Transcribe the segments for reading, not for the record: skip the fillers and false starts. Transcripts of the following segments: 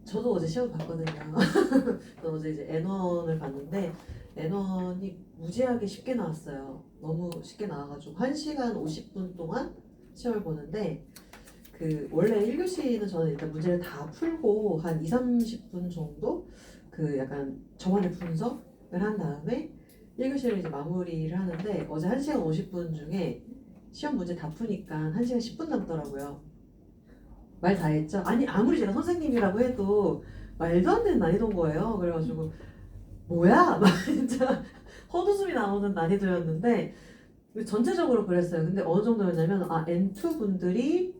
저도 어제 시험 봤거든요. 저 어제 이제 N1을 봤는데 N1이 무지하게 쉽게 나왔어요. 너무 쉽게 나와가지고 1시간 50분 동안 시험을 보는데 그 원래 1교시는 저는 일단 문제를 다 풀고 한 2, 30분 정도 그 약간 저만의 분석을 한 다음에 1교시를 이제 마무리를 하는데 어제 1시간 50분 중에 시험 문제 다 푸니까 1시간 10분 남더라고요. 말 다 했죠? 아니 아무리 제가 선생님이라고 해도 말도 안 되는 난이도인 거예요. 그래가지고 뭐야? 막 진짜 헛웃음이 나오는 난이도였는데 전체적으로 그랬어요. 근데 어느 정도였냐면 N2 분들이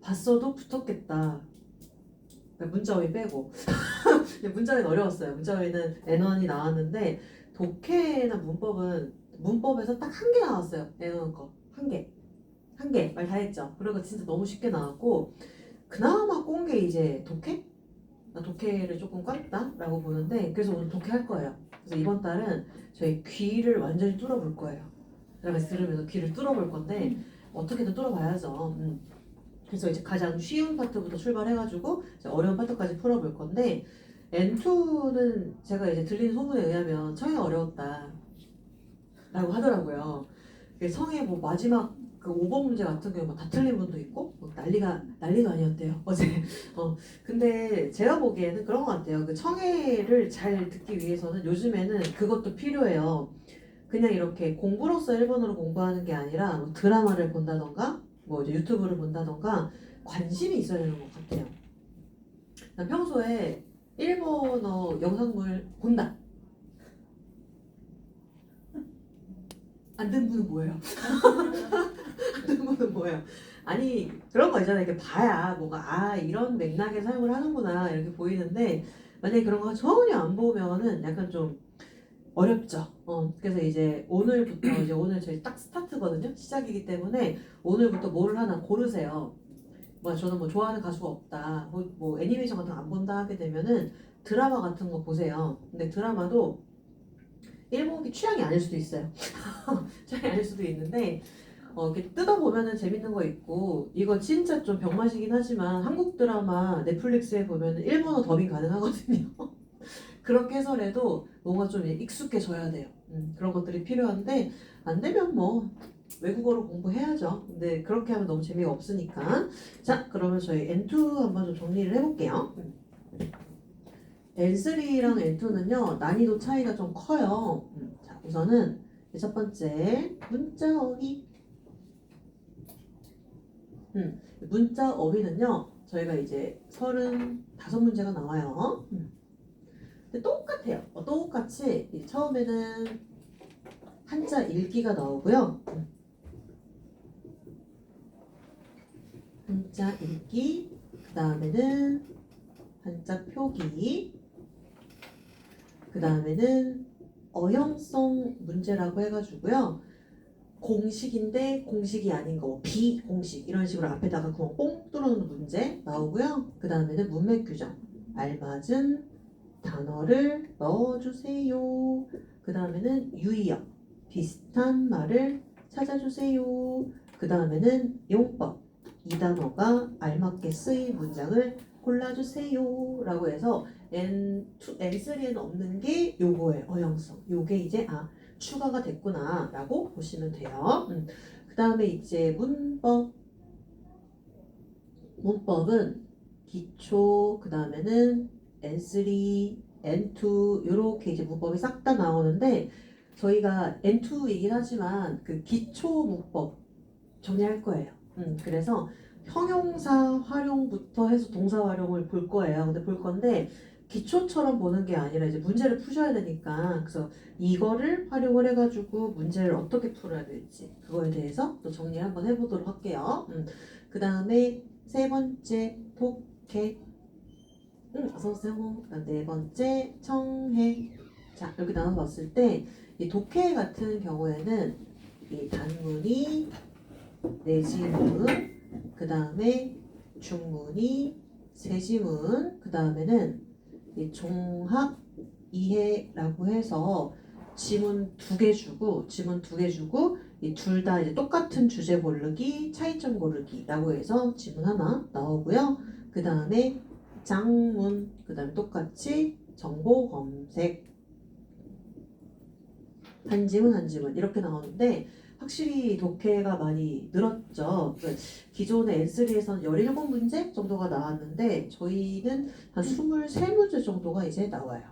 봤어도 붙었겠다. 그러니까 문자어휘 빼고. 근데 문자어휘는 어려웠어요. 문자어휘는 N1이 나왔는데 독해나 문법에서 딱 한 개 나왔어요. N1 거. 한 개. 한 개. 말 다 했죠. 그리고 진짜 너무 쉽게 나왔고 그나마 꼰 게 이제 독해? 나 독해를 조금 ቋ다라고 보는데 그래서 오늘 독해 할 거예요. 그래서 이번 달은 저희 귀를 완전히 뚫어볼 거예요. 그러면서 들으면서 귀를 뚫어볼 건데 어떻게든 뚫어봐야죠. 그래서 이제 가장 쉬운 파트부터 출발해가지고 이제 어려운 파트까지 풀어볼 건데 N2는 제가 이제 들린 소문에 의하면 청이 어려웠다라고 하더라고요. 성의 뭐 마지막 그 5번 문제 같은 경우 다 틀린 분도 있고 뭐 난리가 아니었대요 어제. 근데 제가 보기에는 그런 것 같아요. 그 청해를 잘 듣기 위해서는 요즘에는 그것도 필요해요. 그냥 이렇게 공부로서 일본어를 공부하는 게 아니라 뭐 드라마를 본다던가 뭐 이제 유튜브를 본다던가 관심이 있어야 되는 것 같아요. 난 평소에 일본어 영상물 본다. 안 듣는 분은 뭐예요? 안 듣는 분은 뭐예요? 아니 그런 거 있잖아요. 이렇게 봐야 뭔가 이런 맥락에 사용을 하는구나 이렇게 보이는데 만약에 그런 거 전혀 안 보면은 약간 좀 어렵죠. 그래서 이제 오늘부터 이제 오늘 저희 딱 스타트거든요. 시작이기 때문에 오늘부터 뭐를 하나 고르세요. 뭐 저는 뭐 좋아하는 가수가 없다. 뭐 애니메이션 같은 거 안 본다 하게 되면은 드라마 같은 거 보세요. 근데 드라마도 일본이 취향이 아닐 수도 있어요. 취향이 아닐 수도 있는데 이렇게 뜯어보면은 재밌는 거 있고 이거 진짜 좀 병맛이긴 하지만 한국 드라마 넷플릭스에 보면은 일본어 더빙 가능하거든요. 그렇게 해서라도 뭔가 좀 익숙해져야 돼요. 그런 것들이 필요한데 안 되면 뭐 외국어로 공부해야죠. 근데 그렇게 하면 너무 재미가 없으니까. 자, 그러면 저희 N2 한번 좀 정리를 해볼게요. N3랑 N2는요 난이도 차이가 좀 커요. 자, 우선은 첫 번째 문자 어휘. 문자 어휘는요 저희가 이제 35문제가 나와요. 근데 똑같아요. 똑같이 처음에는 한자 읽기가 나오고요. 한자 읽기, 그 다음에는 한자 표기, 그 다음에는 어형성 문제라고 해가지고요. 공식인데 공식이 아닌 거, 비공식 이런 식으로 앞에다가 구멍 뽕 뚫어놓는 문제 나오고요. 그 다음에는 문맥 규정, 알맞은 단어를 넣어주세요. 그 다음에는 유의어, 비슷한 말을 찾아주세요. 그 다음에는 용법, 이 단어가 알맞게 쓰인 문장을 골라주세요. 라고 해서 N3에는 없는 게 요거예요. 어형성. 요게 이제 추가가 됐구나 라고 보시면 돼요. 그 다음에 이제 문법은 기초, 그 다음에는 N3, N2 이렇게 이제 문법이 싹 다 나오는데 저희가 N2이긴 하지만 그 기초 문법 정리할 거예요. 그래서 형용사 활용부터 해서 동사 활용을 볼 거예요. 근데 볼 건데 기초처럼 보는 게 아니라 이제 문제를 푸셔야 되니까 그래서 이거를 활용을 해가지고 문제를 어떻게 풀어야 될지 그거에 대해서 또 정리를 한번 해보도록 할게요. 그 다음에 세 번째 독해. 어서오세요. 네 번째 청해. 자 이렇게 나눠서 봤을 때 이 독해 같은 경우에는 이 단문이 내지문, 그 다음에 중문이 세지문, 그 다음에는 이 종합 이해라고 해서 지문 두 개 주고 이 둘 다 이제 똑같은 주제 고르기, 차이점 고르기라고 해서 지문 하나 나오고요. 그 다음에 장문, 그 다음에 똑같이 정보 검색, 한지문 이렇게 나오는데 확실히 독해가 많이 늘었죠. 기존의 N3에서는 17문제 정도가 나왔는데 저희는 한 23문제 정도가 이제 나와요.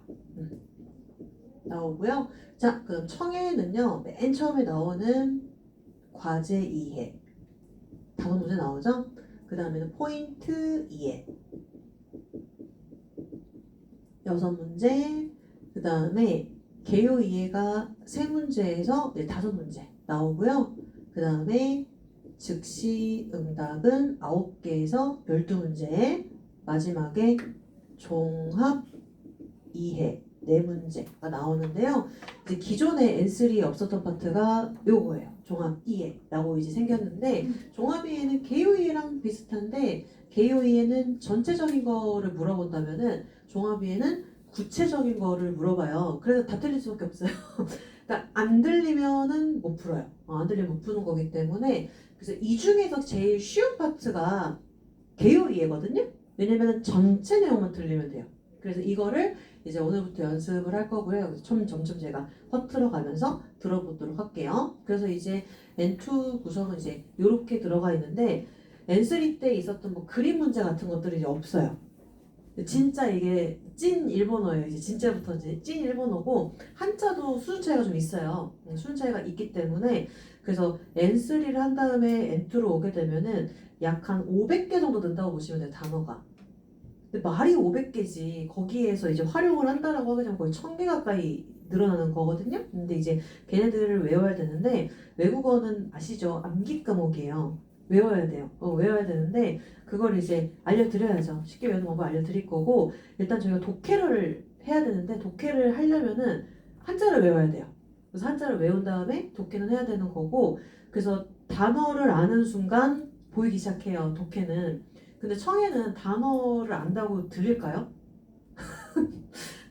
나오고요. 자, 그럼 청해는요. 맨 처음에 나오는 과제 이해 5문제 나오죠. 그 다음에는 포인트 이해 6문제, 그 다음에 개요 이해가 3문제에서 5문제 나오고요. 그 다음에 즉시 응답은 9개에서 12문제, 마지막에 종합 이해 4문제가 나오는데요. 이제 기존에 N3에 없었던 파트가 요거예요. 종합 이해라고 이제 생겼는데 종합 이해는 개요 이해랑 비슷한데 개요 이해는 전체적인 거를 물어본다면은 종합 이해는 구체적인 거를 물어봐요. 그래서 다 틀릴 수밖에 없어요. 그러니까 안 들리면은 못 풀어요. 안 들리면 못 푸는 거기 때문에 그래서 이 중에서 제일 쉬운 파트가 개요 이해거든요. 왜냐면 전체 내용만 들리면 돼요. 그래서 이거를 이제 오늘부터 연습을 할 거고요. 그래서 점점 제가 퍼트려 가면서 들어보도록 할게요. 그래서 이제 N2 구성은 이제 이렇게 들어가 있는데 N3 때 있었던 뭐 그림 문제 같은 것들이 이제 없어요. 진짜 이게 찐 일본어예요. 이제 진짜부터 이제 찐 일본어고 한자도 수준 차이가 좀 있어요. 수준 차이가 있기 때문에 그래서 N3를 한 다음에 N2로 오게 되면은 약 한 500개 정도 는다고 보시면 돼요. 단어가. 근데 말이 500개지 거기에서 이제 활용을 한다라고 하게 되면 거의 1000개 가까이 늘어나는 거거든요. 근데 이제 걔네들을 외워야 되는데 외국어는 아시죠? 암기 과목이에요. 외워야 돼요. 외워야 되는데 그걸 이제 알려드려야죠. 쉽게 외우는 방법 알려드릴 거고 일단 저희가 독해를 해야 되는데 독해를 하려면은 한자를 외워야 돼요. 그래서 한자를 외운 다음에 독해는 해야 되는 거고 그래서 단어를 아는 순간 보이기 시작해요. 독해는. 근데 청해는 단어를 안다고 들릴까요?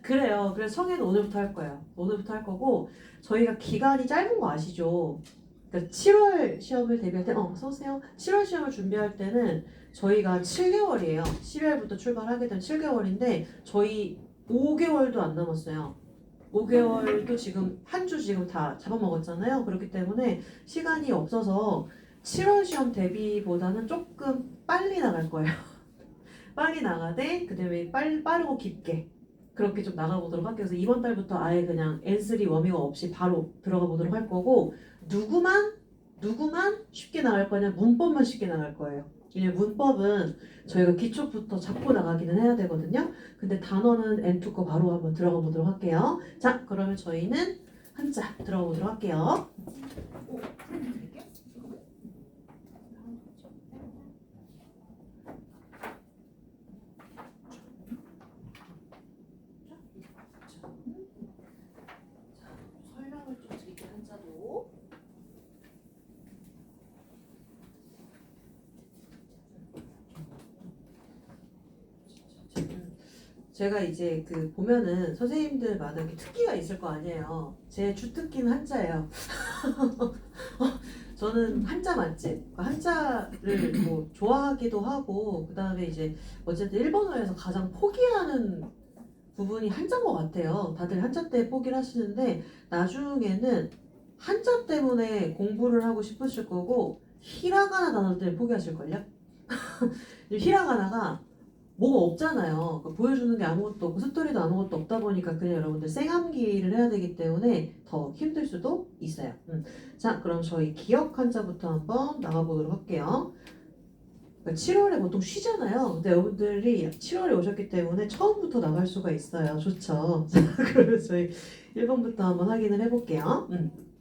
그래요. 그래서 청해는 오늘부터 할 거예요. 오늘부터 할 거고 저희가 기간이 짧은 거 아시죠? 그러니까 7월 시험을 대비할 때, 서세요. 7월 시험을 준비할 때는 저희가 7개월이에요. 12월부터 출발하게 되면 7개월인데 저희 5개월도 안 남았어요. 5개월도 지금 한 주 지금 다 잡아먹었잖아요. 그렇기 때문에 시간이 없어서 7월 시험 대비보다는 조금 빨리 나갈 거예요. 빨리 나가되 그다음에 빠르고 깊게 그렇게 좀 나가보도록 할게요. 그래서 이번 달부터 아예 그냥 N3 워밍업 없이 바로 들어가 보도록 할 거고 누구만 쉽게 나갈 거냐 문법만 쉽게 나갈 거예요. 왜냐면 문법은 저희가 기초부터 잡고 나가기는 해야 되거든요. 근데 단어는 N2 거 바로 한번 들어가 보도록 할게요. 자, 그러면 저희는 한자 들어가 보도록 할게요. 설명을 좀 드릴게요. 한자도. 제가 이제 그 보면은 선생님들마다 이렇게 특기가 있을 거 아니에요. 제 주특기는 한자예요. 저는 한자 맛집, 한자를 뭐 좋아하기도 하고, 그 다음에 이제 어쨌든 일본어에서 가장 포기하는 부분이 한자인 것 같아요. 다들 한자 때 포기를 하시는데, 나중에는 한자 때문에 공부를 하고 싶으실 거고, 히라가나 단어 때문에 포기하실걸요? 히라가나가 뭐가 없잖아요. 그러니까 보여주는 게 아무것도 없고 스토리도 아무것도 없다 보니까 그냥 여러분들 생암기를 해야 되기 때문에 더 힘들 수도 있어요. 자, 그럼 저희 기억 한자부터 한번 나가보도록 할게요. 그러니까 7월에 보통 쉬잖아요. 근데 여러분들이 7월에 오셨기 때문에 처음부터 나갈 수가 있어요. 좋죠? 자, 그러면 저희 1번부터 한번 확인을 해볼게요.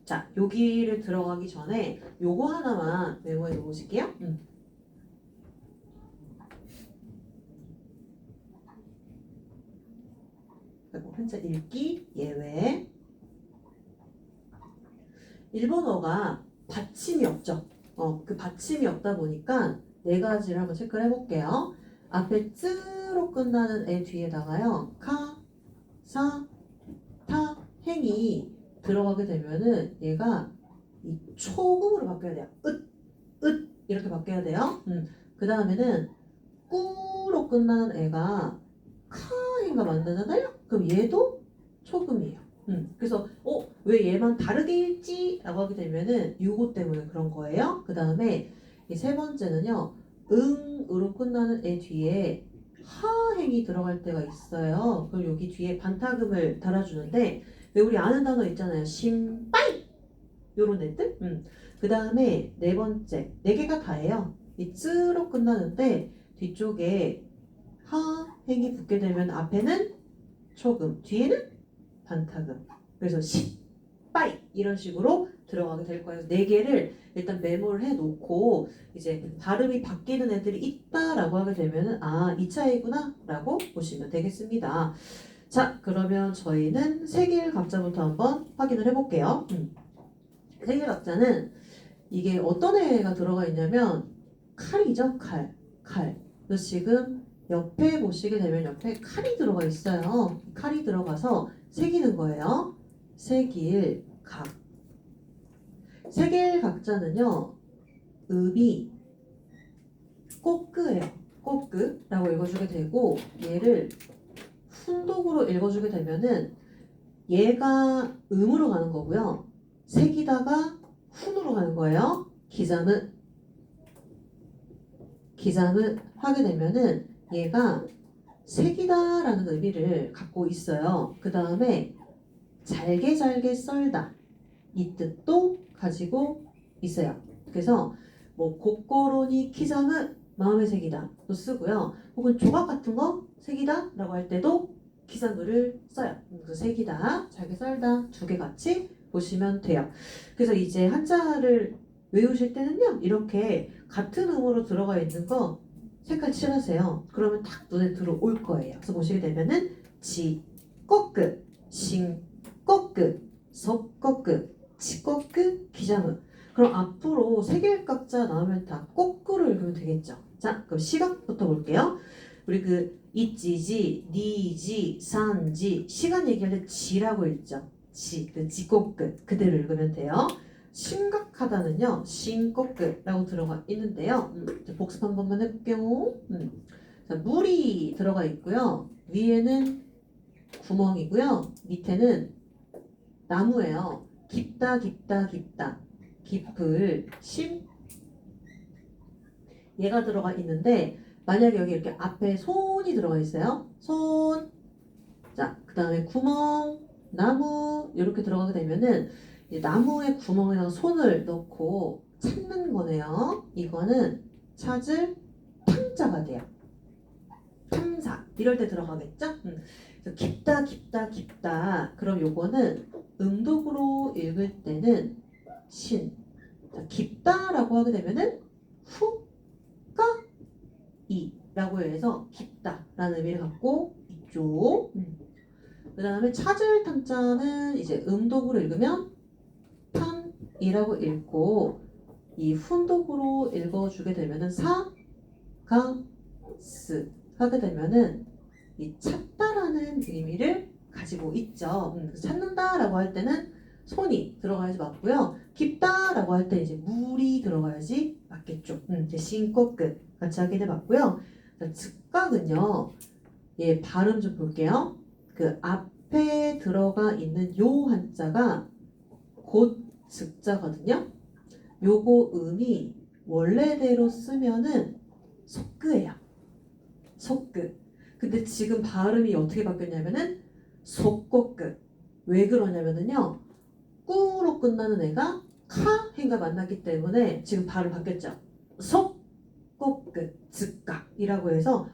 자, 여기를 들어가기 전에 요거 하나만 메모해 놓으실게요. 한자 읽기 예외. 일본어가 받침이 없죠. 그 받침이 없다 보니까 네 가지를 한번 체크를 해볼게요. 앞에 쯔로 끝나는 애 뒤에다가요. 카, 사, 타, 행이 들어가게 되면은 얘가 이 초음으로 바뀌어야 돼요. 으 이렇게 바뀌어야 돼요. 그 다음에는 꾸로 끄로 끝나는 애가 카인가 만드잖아요? 그럼 얘도 초금이에요. 그래서 왜 얘만 다르게 읽지? 라고 하게 되면은 요거 때문에 그런 거예요. 그 다음에 이 세 번째는요. 응으로 끝나는 애 뒤에 하행이 들어갈 때가 있어요. 그럼 여기 뒤에 반타금을 달아주는데 왜 우리 아는 단어 있잖아요. 심빠이 요런 애들. 그 다음에 네 번째 네 개가 다예요. 이 쯔로 끝나는데 뒤쪽에 하행이 붙게 되면 앞에는 초금, 뒤에는 반타금. 그래서 빠이 이런 식으로 들어가게 될 거예요. 네 개를 일단 메모를 해놓고 이제 발음이 바뀌는 애들이 있다라고 하게 되면은 이 차이구나 라고 보시면 되겠습니다. 자, 그러면 저희는 세길 각자부터 한번 확인을 해볼게요. 세길 각자는 이게 어떤 애가 들어가 있냐면 칼이죠. 칼. 그래서 지금 옆에 보시게 되면 옆에 칼이 들어가 있어요. 칼이 들어가서 새기는 거예요. 세길각. 세길각자는요. 음이 꼬끄예요. 꼬끄라고 읽어주게 되고 얘를 훈독으로 읽어주게 되면은 얘가 음으로 가는 거고요. 색이다가 훈으로 가는 거예요. 기자는 하게 되면은 얘가 색이다라는 의미를 갖고 있어요. 그 다음에 잘게 썰다 이 뜻도 가지고 있어요. 그래서 뭐 곡고로니 키장은 마음의 색이다 또 쓰고요. 혹은 조각 같은 거 색이다 라고 할 때도 기상글을 써요. 그래서 색이다, 잘게 썰다 두 개 같이 보시면 돼요. 그래서 이제 한자를 외우실 때는요. 이렇게 같은 음으로 들어가 있는 거 색깔 칠하세요. 그러면 딱 눈에 들어올 거예요. 그래서 보시게 되면은 지, 꼬끄, 신, 꼬끄, 석, 꼬끄, 치, 꼬끄, 기장음. 그럼 앞으로 세길각자 나오면 다 꼬끄를 읽으면 되겠죠. 자, 그럼 시각부터 볼게요. 우리 그 있지지, 니지, 산지 시간 얘기할 때 지라고 읽죠. 지, 그 지꼬끄 그대로 읽으면 돼요. 심각하다는요, 신꼬끄라고 들어가 있는데요. 복습 한 번만 해볼게요. 자, 물이 들어가 있고요. 위에는 구멍이고요. 밑에는 나무예요. 깊다. 깊을 심 얘가 들어가 있는데 만약에 여기 이렇게 앞에 손이 들어가 있어요. 손. 자, 그 다음에 구멍, 나무 이렇게 들어가게 되면은 이 나무의 구멍에다가 손을 넣고 찾는 거네요. 이거는 찾을 탐자가 돼요. 탐사 이럴 때 들어가겠죠? 그래서 깊다. 그럼 요거는 음독으로 읽을 때는 신. 자, 깊다라고 하게 되면은 후가 이라고 해서 깊다라는 의미를 갖고 있죠. 그 다음에 찾을 탐자는 이제 음독으로 읽으면 탐이라고 읽고 이 훈독으로 읽어주게 되면은 사가스 하게 되면은 이 찾다라는 의미를 가지고 있죠. 찾는다라고 할 때는 손이 들어가야지 맞고요. 깊다라고 할 때 이제 물이 들어가야지 맞겠죠. 이제 신꽃끝 같이 하게 돼 맞고요. 즉각은요. 예, 발음 좀 볼게요. 그 앞에 들어가 있는 요 한자가 곧 즉자거든요. 요거 음이 원래대로 쓰면은 속끄예요. 속끄. 근데 지금 발음이 어떻게 바뀌었냐면은 속꼬끄. 왜 그러냐면은요. 꾸로 끝나는 애가 카행과 만났기 때문에 지금 발음 바뀌었죠. 속꼬끄 즉각이라고 해서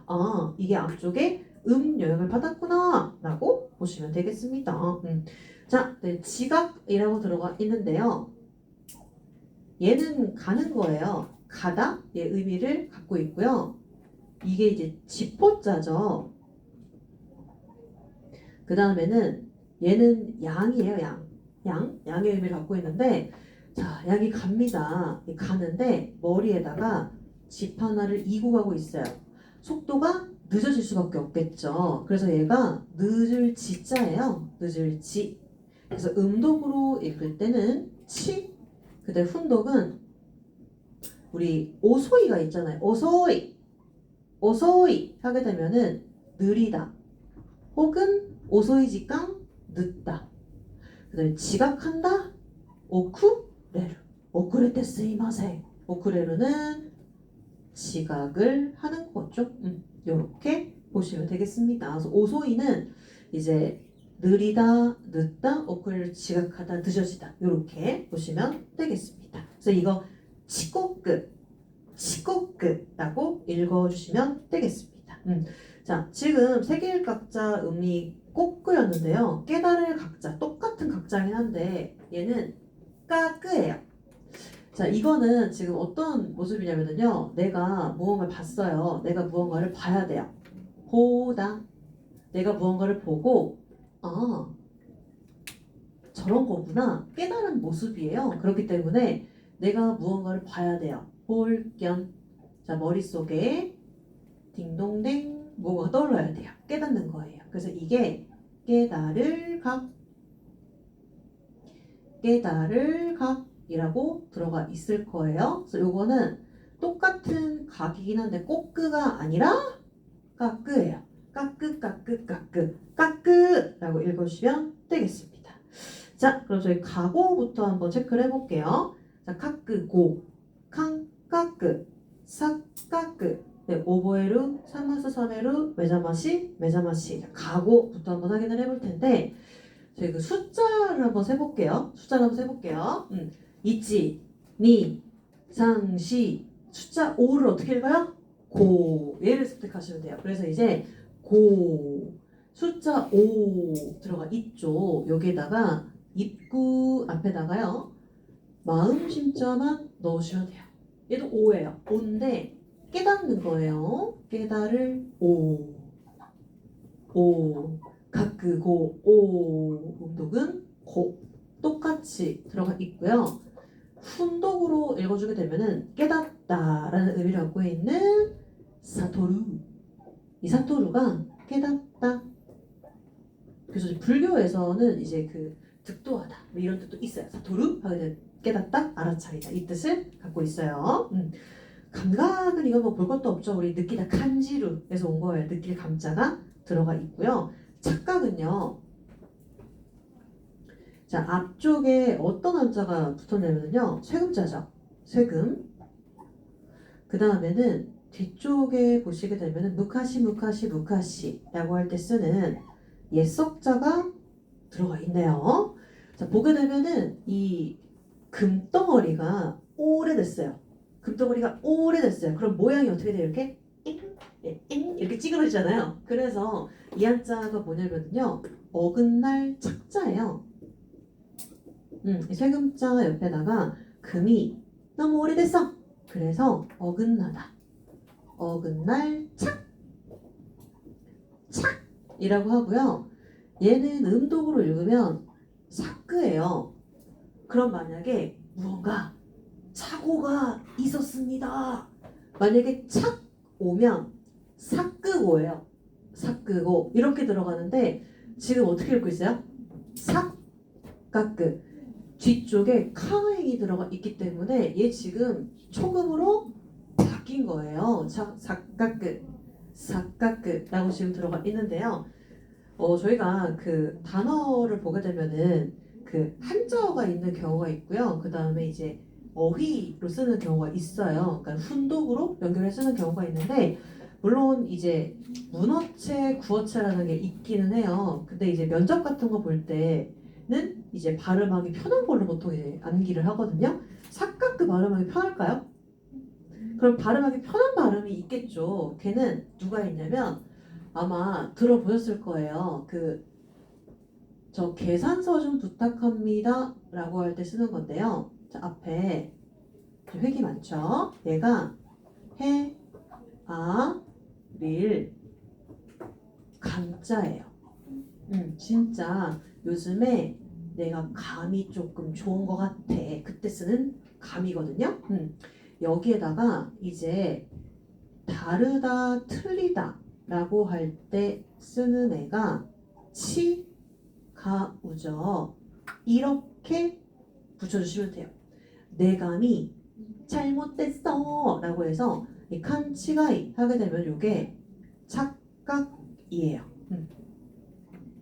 이게 앞쪽에 영향을 받았구나 라고 보시면 되겠습니다. 자, 네, 지각이라고 들어가 있는데요. 얘는 가는 거예요. 가다 의 의미를 갖고 있고요. 이게 이제 지포자죠. 그 다음에는 얘는 양이에요. 양의 의미를 갖고 있는데 자, 양이 갑니다. 가는데 머리에다가 집 하나를 이고 가고 있어요. 속도가 늦어질 수밖에 없겠죠. 그래서 얘가 늦을 지자예요. 늦을 지. 그래서 음독으로 읽을 때는 치. 그다음 훈독은 우리 오소이가 있잖아요. 오소이. 오소이 하게 되면은 느리다 혹은 오소이지깡 늦다. 그다음에 지각한다 오쿠레루 오쿠레테 스이마세 오쿠레루는 지각을 하는 거죠. 이렇게 보시면 되겠습니다. 그래서 오소이는 이제 느리다, 늦다, 오쿠레루 지각하다, 늦어지다 이렇게 보시면 되겠습니다. 그래서 이거 치코크라고 읽어주시면 되겠습니다. 자, 지금 세계일각자 음이 꼬끄였는데요. 깨달을 각자, 똑같은 각자긴 한데 얘는 까끄예요. 자, 이거는 지금 어떤 모습이냐면요. 내가 무언가를 봤어요. 내가 무언가를 봐야 돼요. 보다. 내가 무언가를 보고 아, 저런 거구나. 깨달은 모습이에요. 그렇기 때문에 내가 무언가를 봐야 돼요. 볼견. 자, 머릿속에 딩동댕 뭐가 떠올라야 돼요. 깨닫는 거예요. 그래서 이게 깨달을 각이라고 들어가 있을 거예요. 그래서 요거는 똑같은 각이긴 한데 꼬끄가 아니라 까끄예요. 까끄라고 읽어주시면 되겠습니다. 자, 그럼 저희 가고부터 한번 체크를 해볼게요. 자, 카끄고, 칸, 까끄, 사, 까끄, 네, 오보에루, 사마스, 사메루, 메자마시. 자, 가고부터 한번 확인을 해볼 텐데, 저희 그 숫자를 한번 세볼게요. 이치, 니, 상, 시. 숫자 5를 어떻게 읽어요? 고. 얘를 습득하시면 돼요. 그래서 이제 고. 숫자 5 들어가 있죠. 여기에다가 입구 앞에다가요. 마음 심자만 넣으시면 돼요. 얘도 5예요. 5인데 깨닫는 거예요. 깨달을 5. 가끄고 운독은 고 똑같이 들어가 있고요. 훈독으로 읽어주게 되면은 깨닫다라는 의미를 갖고 있는 사토루. 이 사토루가 깨닫다. 그래서 불교에서는 이제 그 득도하다 뭐 이런 뜻도 있어요. 사토루 하게 깨닫다, 알아차리다 이 뜻을 갖고 있어요. 감각은 이거 뭐 볼 것도 없죠. 우리 느끼다 칸지루에서 온 거예요. 느낄 감자가 들어가 있고요. 착각은요. 자, 앞쪽에 어떤 한자가 붙었냐면요. 쇠금자죠. 쇠금. 그 다음에는 뒤쪽에 보시게 되면은 무카시라고 할 때 쓰는 옛석자가 들어가 있네요. 자, 보게 되면은 이 금덩어리가 오래됐어요. 그럼 모양이 어떻게 돼요? 이렇게 이렇게 찌그러지잖아요. 그래서 이 한자가 뭐냐면요. 어긋날 착자예요. 이 쇠금자 옆에다가 금이 너무 오래됐어. 그래서 어긋나다. 어긋날 착이라고 하고요. 얘는 음독으로 읽으면 사끄예요. 그럼 만약에 무언가 사고가 있었습니다. 만약에 착 오면 사끄고예요. 사끄고 이렇게 들어가는데 지금 어떻게 읽고 있어요? 삭까끄. 뒤쪽에 카행이 들어가 있기 때문에 얘 지금 초급으로 바뀐 거예요. 사까끄라고 지금 들어가 있는데요. 저희가 그 단어를 보게 되면은 그 한자어가 있는 경우가 있고요. 그 다음에 이제 어휘로 쓰는 경우가 있어요. 그러니까 훈독으로 연결해 쓰는 경우가 있는데 물론 이제 문어체, 구어체라는 게 있기는 해요. 근데 이제 면접 같은 거 볼 때는 이제 발음하기 편한 걸로 보통 이제 암기를 하거든요. 사까끄 발음하기 편할까요? 그럼 발음하기 편한 발음이 있겠죠. 걔는 누가 있냐면 아마 들어보셨을 거예요. 저 계산서 좀 부탁합니다 라고 할 때 쓰는 건데요. 자, 앞에 획이 많죠. 얘가 해, 아, 릴, 감자예요. 진짜 요즘에 내가 감이 조금 좋은 것 같아. 그때 쓰는 감이거든요. 여기에다가 이제 다르다, 틀리다 라고 할 때 쓰는 애가 치가우죠. 이렇게 붙여주시면 돼요. 내 감이 잘못됐어 라고 해서 이 칸치가이 하게 되면 이게 착각이에요.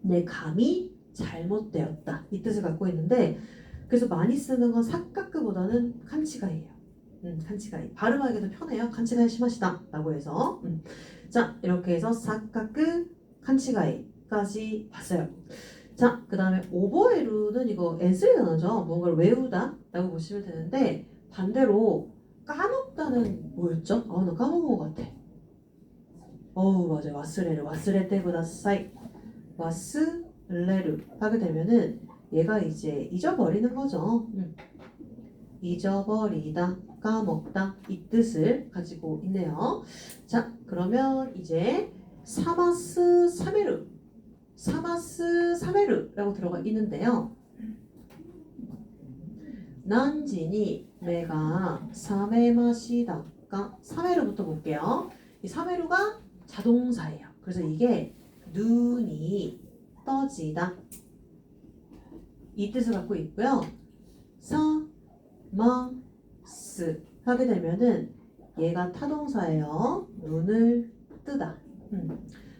내 감이 잘못되었다 이 뜻을 갖고 있는데 그래서 많이 쓰는 건 사카크보다는 칸치가이예요. 칸치가이 발음하기도 편해요. 칸치가이 심하시다 라고 해서 자 이렇게 해서 사카크 칸치가이까지 봤어요. 자 그 다음에 오버에루는 이거 S리 단어죠. 뭔가를 외우다 라고 보시면 되는데 반대로 까먹다는 뭐였죠? 아 나 까먹은 것 같아. 어우 맞아요. 와스레르 와스레테 구다사이 와스레르 하게 되면은 얘가 이제 잊어버리는 거죠. 잊어버리다, 까먹다 이 뜻을 가지고 있네요. 자, 그러면 이제 사마스 사메르, 사마스 사메르라고 들어가 있는데요. 난지니 메가 사메마시다가 사메르부터 볼게요. 이 사메르가 자동사예요. 그래서 이게 눈이 떠지다 이 뜻을 갖고 있고요. 사마스 하게 되면은 얘가 타동사예요. 눈을 뜨다.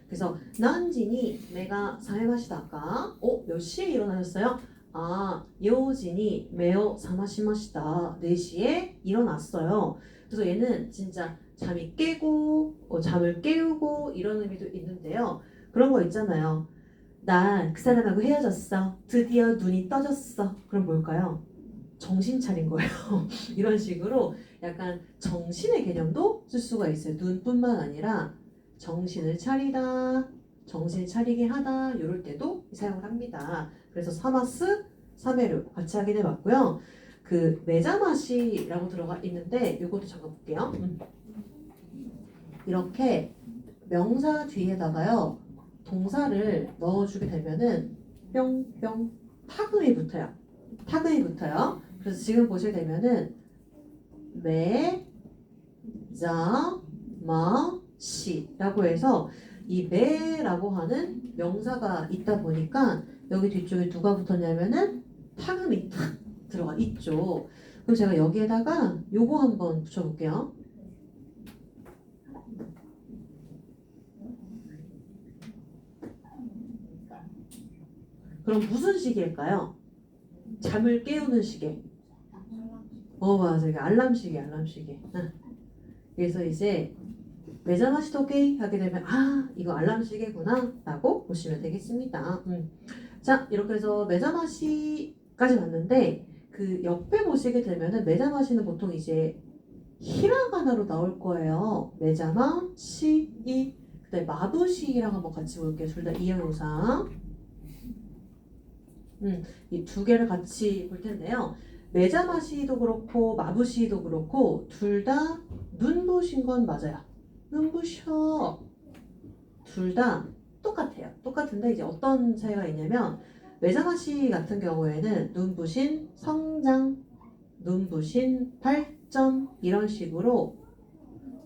그래서 난진이 내가 사메마시다가 몇 시에 일어나셨어요? 아, 요진이 메오 사마시마시다. 4시에 일어났어요. 그래서 얘는 진짜 잠이 깨고 잠을 깨우고 이런 의미도 있는데요. 그런 거 있잖아요. 난 그 사람하고 헤어졌어. 드디어 눈이 떠졌어. 그럼 뭘까요? 정신 차린 거예요. 이런 식으로 약간 정신의 개념도 쓸 수가 있어요. 눈뿐만 아니라 정신을 차리다, 정신 차리게 하다 이럴 때도 사용을 합니다. 그래서 사마스, 사메르 같이 확인해 봤고요. 그 메자마시라고 들어가 있는데 이것도 잠깐 볼게요. 이렇게 명사 뒤에다가요. 동사를 넣어주게 되면은 뿅뿅 타금이 붙어요. 타금이 붙어요. 그래서 지금 보시게 되면은 매자마시라고 해서 이 매라고 하는 명사가 있다 보니까 여기 뒤쪽에 누가 붙었냐면은 타금이 탁 들어가 있죠. 그럼 제가 여기에다가 요거 한번 붙여볼게요. 그럼 무슨 시계일까요? 잠을 깨우는 시계. 맞아요. 알람 시계, 알람 시계. 그래서 이제 메자마시 토끼 하게 되면 이거 알람 시계구나 라고 보시면 되겠습니다. 자 이렇게 해서 메자마시까지 봤는데 그 옆에 보시게 되면은 메자마시는 보통 이제 히라가나로 나올 거예요. 메자마시 그다음에 마부시랑 한번 같이 볼게요. 둘 다 이형용사. 이 두 개를 같이 볼 텐데요. 메자마시도 그렇고 마부시도 그렇고 둘 다 눈부신 건 맞아요. 눈부셔. 둘 다 똑같아요. 똑같은데 이제 어떤 차이가 있냐면 메자마시 같은 경우에는 눈부신 성장, 눈부신 발전 이런 식으로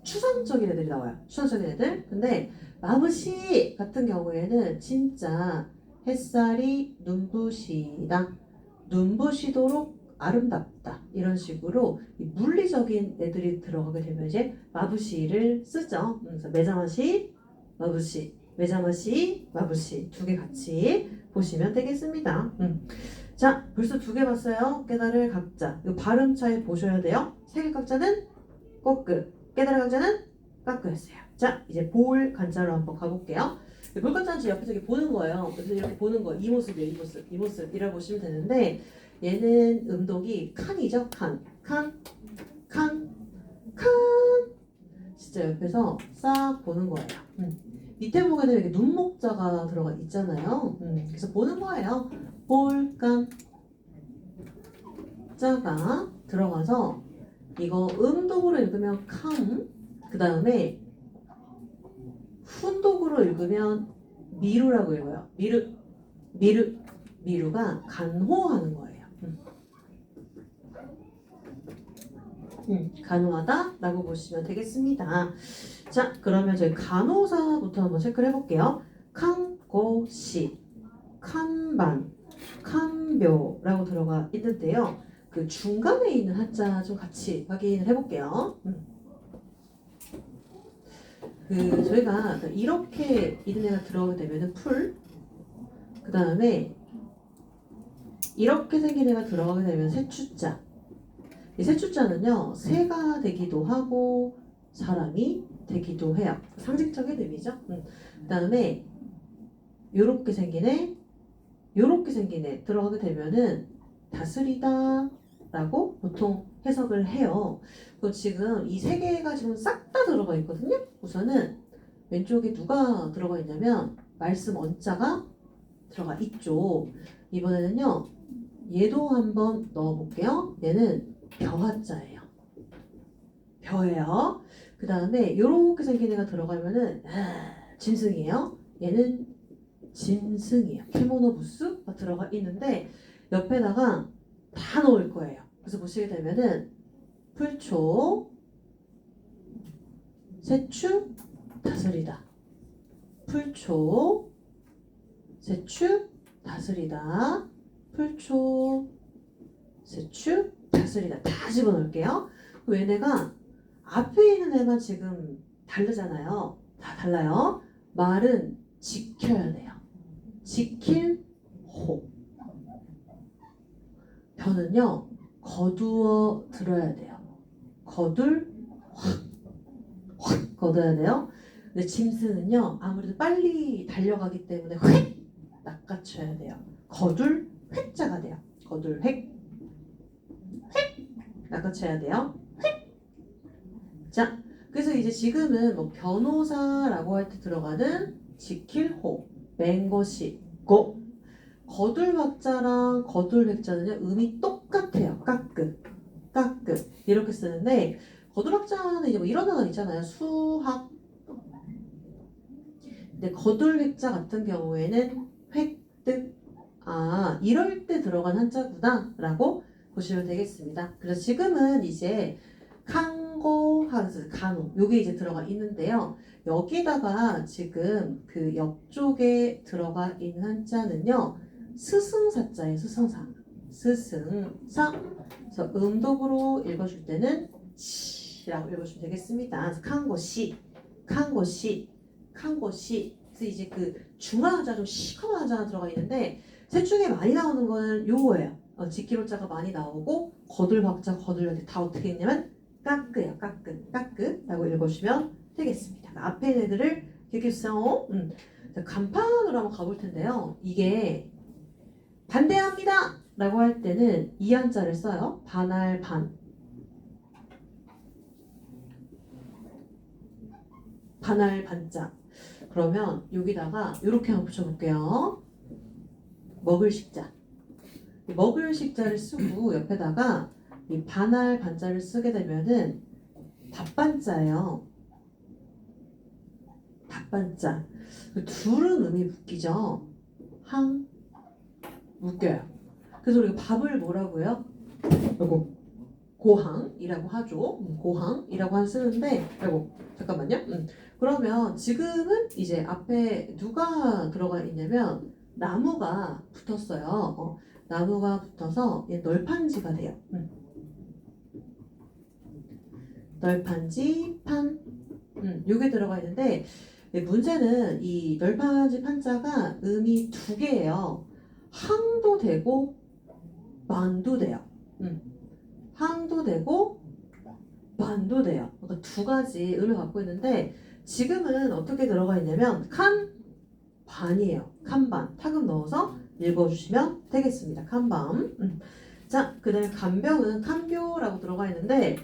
추상적인 애들이 나와요. 추상적인 애들. 근데 마부시 같은 경우에는 진짜 햇살이 눈부시다. 눈부시도록 아름답다. 이런 식으로 물리적인 애들이 들어가게 되면 이제 마부시를 쓰죠. 그래서 메자마시, 마부시, 메자마시, 마부시 두 개 같이 보시면 되겠습니다. 자, 벌써 두 개 봤어요. 깨달을 각자. 이 발음 차이 보셔야 돼요. 세개 각자는 꼬끄, 깨달을 각자는 까끄였어요. 자, 이제 볼 간자로 한번 가볼게요. 볼 간자는 옆에서 이렇게 보는 거예요. 그래서 이렇게 보는 거, 이 모습이에요, 이 모습, 이 모습이라고 보시면 되는데 얘는 음독이 칸이죠, 칸, 칸, 칸, 칸. 진짜 옆에서 싹 보는 거예요. 밑에 보게 되면 이렇게 눈목자가 들어가 있잖아요. 그래서 보는 거예요. 볼간 자가 들어가서 이거 음독으로 읽으면 칸, 그 다음에 훈독으로 읽으면 미루라고 읽어요. 미루가 간호하는 거예요. 간호하다라고 보시면 되겠습니다. 자, 그러면 저희 간호사부터 한번 체크를 해볼게요. 칸고시, 칸반, 칸묘라고 들어가 있는데요. 그 중간에 있는 한자 좀 같이 확인을 해볼게요. 저희가 이렇게 이런 애가 들어오게 되면은 풀, 그 다음에 이렇게 생긴 애가 들어가게 되면 세추자. 이 세추자는요, 새가 되기도 하고 사람이 되기도 해요. 상징적인 의미죠. 그 다음에 요렇게 생긴 애, 요렇게 생긴 애 들어가게 되면은 다스리다 라고 보통 해석을 해요. 그럼 지금 이 세 개가 지금 싹 다 들어가 있거든요. 우선은 왼쪽에 누가 들어가 있냐면 말씀 언자가 들어가 있죠. 이번에는요, 얘도 한번 넣어볼게요. 얘는 벼화자예요. 벼예요. 그 다음에 요렇게 생긴 애가 들어가면은 짐승이에요. 얘는 짐승이에요. 케모노부스가 들어가 있는데 옆에다가 다 넣을 거예요. 그래서 보시게 되면은 풀초, 세추, 다스리다. 풀초, 세추, 다스리다. 풀초, 세추, 다스리다. 다 집어넣을게요. 그럼 얘네가 앞에 있는 애만 지금 다르잖아요. 다 달라요. 말은 지켜야 돼요. 지킬 호. 벼는요, 거두어 들어야 돼요. 거둘, 확 거둬야 돼요. 근데 짐승은요, 아무래도 빨리 달려가기 때문에 획 낚아쳐야 돼요. 거둘, 획자가 돼요. 거둘, 획, 낚아쳐야 돼요. 획. 자, 그래서 이제 지금은 뭐 변호사라고 할 때 들어가는 지킬 호, 맹것이 고. 거둘 박자랑 거둘 백자는요, 음이 똑같아요. 까끄, 까끄 이렇게 쓰는데 거둘 박자는 이제 뭐 이런 단어 있잖아요. 수학. 근데 거둘 백자 같은 경우에는 획득. 아, 이럴 때 들어간 한자구나라고 보시면 되겠습니다. 그래서 지금은 이제 칸고 하면서 간호 요게 이제 들어가 있는데요. 여기다가 지금 그 옆쪽에 들어가 있는 한자는요. 스승사자예요. 스승사. 스승사. 그래서 음독으로 읽어줄 때는 시라고 읽어주면 되겠습니다. 그래서 칸고시, 칸고시, 칸고시. 그래서 이제 그 중한 한자 좀 시커먼 한자가 들어가 있는데 셋 중에 많이 나오는 거는 요거예요. 지키로자가 많이 나오고 거둘 박자, 거둘 다 어떻게 읽냐면 까끄예요. 까끄, 까끄라고 읽어주시면 되겠습니다. 앞에 애들을 기억해주세요. 간판으로 한번 가볼 텐데요. 이게 반대합니다 라고 할 때는 이 한자를 써요. 반할 반. 반할 반자. 그러면 여기다가 이렇게 한번 붙여볼게요. 먹을 식자. 먹을 식자를 쓰고 옆에다가 이 반할 반자를 쓰게 되면은 밥반자예요. 밥반자. 둘은 음이 묶이죠. 항 묶여요. 그래서 우리가 밥을 뭐라고요? 요거 고항이라고 하죠. 고항이라고 쓰는데, 아이고 잠깐만요. 그러면 지금은 이제 앞에 누가 들어가 있냐면 나무가 붙었어요. 나무가 붙어서 얘 널판지가 돼요. 널판지 판. 요게 들어가 있는데 문제는 이 널판지 판자가 음이 두 개예요. 항도 되고 만도 돼요. 항도 되고 만도 돼요. 그러니까 두 가지 음을 갖고 있는데 지금은 어떻게 들어가 있냐면 칸 반이에요. 칸반 타금 넣어서 읽어주시면 되겠습니다. 칸반. 자, 그 다음에 간병은 칸묘라고 들어가 있는데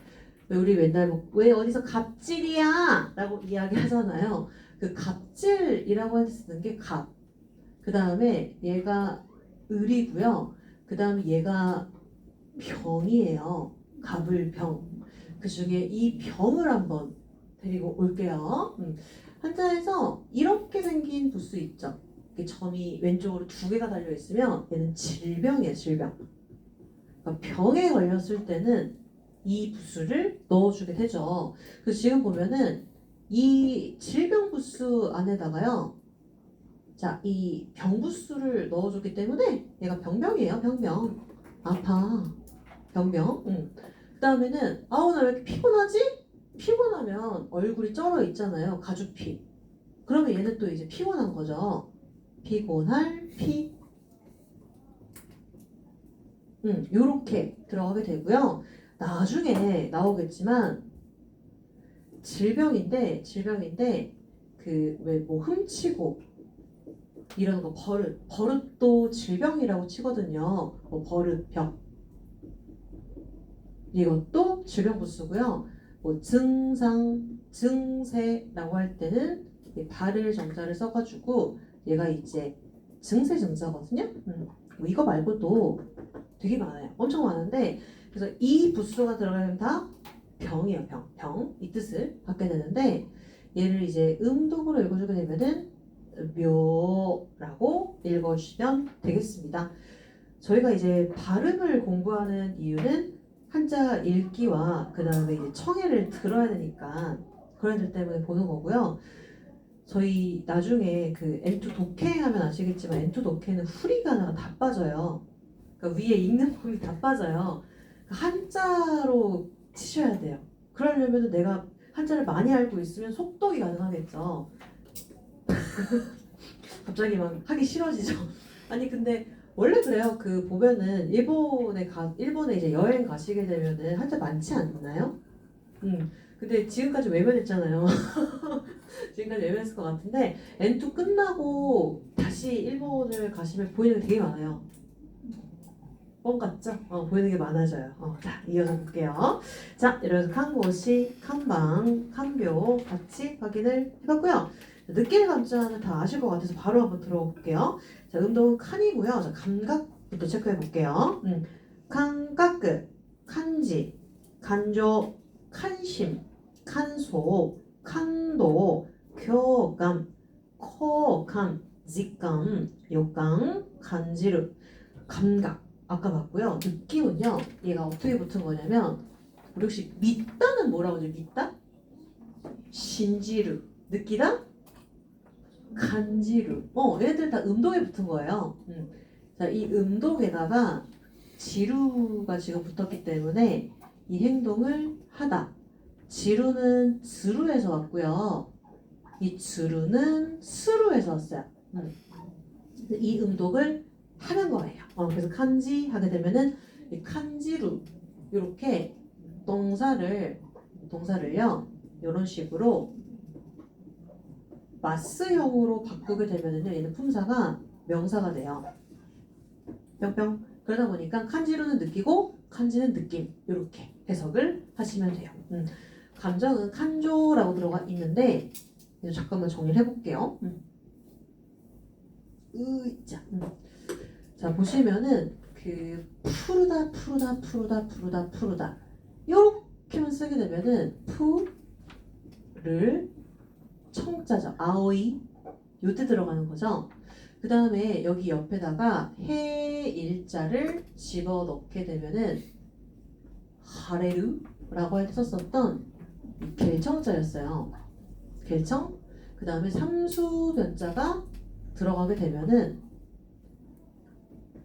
우리 맨날 뭐, 왜 어디서 갑질이야 라고 이야기 하잖아요. 그 갑질이라고 할 때 쓰는 게 갑. 그 다음에 얘가 을이고요. 그 다음에 얘가 병이에요. 갑을병. 그 중에 이 병을 한번 데리고 올게요. 한자에서 이렇게 생긴 부수 있죠. 이렇게 점이 왼쪽으로 두 개가 달려 있으면 얘는 질병이에요. 질병. 그러니까 병에 걸렸을 때는 이 부수를 넣어주게 되죠. 그래서 지금 보면은 이 질병 부수 안에다가요. 자, 이 병부수를 넣어주기 때문에 얘가 병병이에요. 병병. 아파. 병병. 그 다음에는 아우 나 왜 이렇게 피곤하지? 피곤하면 얼굴이 쩔어 있잖아요. 가죽피. 그러면 얘는 또 이제 피곤한 거죠. 피곤할 피. 요렇게 들어가게 되고요. 나중에 나오겠지만 질병인데 그 왜 뭐 훔치고 이런 거 버릇도 질병이라고 치거든요. 뭐 버릇 병 이것도 질병 부수고요. 뭐 증상 증세라고 할 때는 이 발을 정자를 써가지고 얘가 이제 증세 증자거든요. 뭐 이거 말고도 되게 많아요. 엄청 많은데 그래서 이 부수가 들어가면 다 병이에요. 병 이 뜻을 갖게 되는데 얘를 이제 음독으로 읽어주게 되면은 묘라고 읽어주시면 되겠습니다. 저희가 이제 발음을 공부하는 이유는 한자 읽기와 그 다음에 이제 청해를 들어야 되니까 그런 들 때문에 보는 거고요. 저희 나중에 그 엔투 독해 하면 아시겠지만 엔투 독해는 후리가 하나가 다 빠져요. 그러니까 위에 읽는 부분이 다 빠져요. 한자로 치셔야 돼요. 그러려면 내가 한자를 많이 알고 있으면 속독이 가능하겠죠. 갑자기 막 하기 싫어지죠. 아니 근데 원래 그래요. 그 보면은 일본에 이제 여행 가시게 되면은 한자 많지 않나요? 근데 지금까지 외면했잖아요. 지금까지 외면했을 것 같은데 N2 끝나고 다시 일본을 가시면 보이는 게 되게 많아요. 뻥 같죠? 보이는 게 많아져요. 자, 이어서 볼게요. 자, 이래서 칸고시, 칸방, 칸묘 같이 확인을 해봤고요. 느낄 감자는 다 아실 것 같아서 바로 한번 들어볼게요. 자, 음동은 칸이고요. 자, 감각부터 체크해 볼게요. 칸가크, 칸지, 간조, 칸심, 칸소, 칸도, 교감, 코감, 직감, 요감, 간지르, 감각. 아까 봤고요. 느낌은요. 얘가 어떻게 붙은 거냐면 우리 혹시 믿다는 뭐라고 하죠? 믿다? 신지르. 느끼다? 간지르. 얘들 다 음동에 붙은 거예요. 자, 이 음동에다가 지루가 지금 붙었기 때문에 이 행동을 하다. 지루는 지루에서 왔고요. 이 주루는 스루에서 왔어요. 이 음독을 하는 거예요. 그래서 칸지 하게 되면은 이 칸지루 이렇게 동사를요 이런 식으로 마스형으로 바꾸게 되면은요 얘는 품사가 명사가 돼요. 뿅뿅. 그러다 보니까 칸지루는 느끼고 칸지는 느낌 이렇게 해석을 하시면 돼요. 감정은 칸조라고 들어가 있는데 잠깐만 정리를 해볼게요. 자 보시면은 그 푸르다 이렇게만 쓰게 되면은 푸를 청자죠. 아오이 요때 들어가는 거죠. 그 다음에 여기 옆에다가 해 일자를 집어넣게 되면은 하레루라고 할 때 썼었던 갤청자였어요. 갤청. 그 다음에 삼수변자가 들어가게 되면은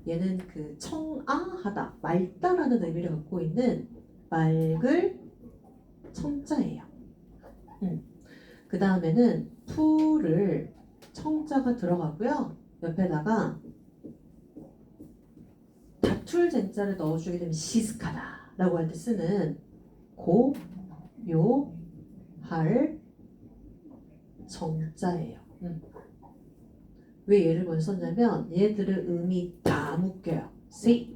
얘는 그 청아하다, 맑다라는 의미를 갖고 있는 맑을 청자예요. 그 다음에는 풀을 청자가 들어가고요. 옆에다가 다툴 젠자를 넣어주게 되면 시스카다라고 할 때 쓰는 고, 요, 할, 정자예요. 왜 얘를 먼저 썼냐면 얘들은 음이 다 묶여요. say,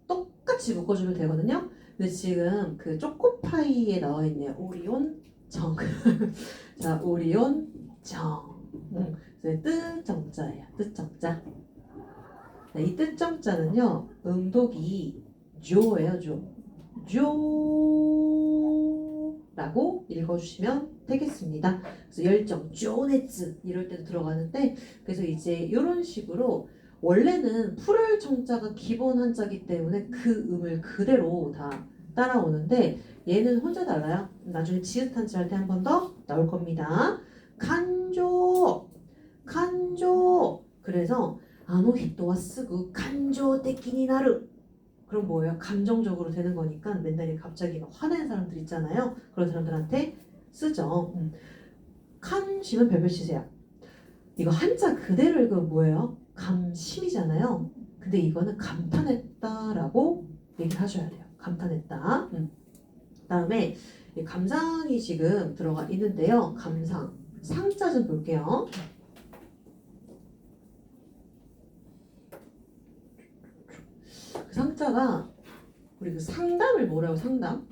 똑같이 묶어주면 되거든요. 근데 지금 그 초코파이에 나와 있네요. 오리온 정. 자, 오리온 정. 뜻정자예요. 뜻정자. 이 뜻정자는요. 음독이 조예요. 조라고 읽어주시면 되겠습니다. 그래서 열정, 쪼네츠 이럴 때도 들어가는데 그래서 이제 이런 식으로 원래는 풀을 청자가 기본 한자기 때문에 그 음을 그대로 다 따라오는데 얘는 혼자 달라요. 나중에 지읒 한자 할 때 한 번 더 나올 겁니다. 간조 그래서 아노 히토와 쓰고 간조 떼끼니 나르 그럼 뭐예요? 감정적으로 되는 거니까 맨날 갑자기 막 화내는 사람들 있잖아요. 그런 사람들한테 쓰죠. 칸심은 별별 치세요. 이거 한자 그대로 읽으면 뭐예요? 감심이잖아요. 근데 이거는 감탄했다라고 얘기를 하셔야 돼요. 감탄했다. 그다음에 감상이 지금 들어가 있는데요. 감상. 상자 좀 볼게요. 그 상자가 우리 그 상담을 뭐라고 상담?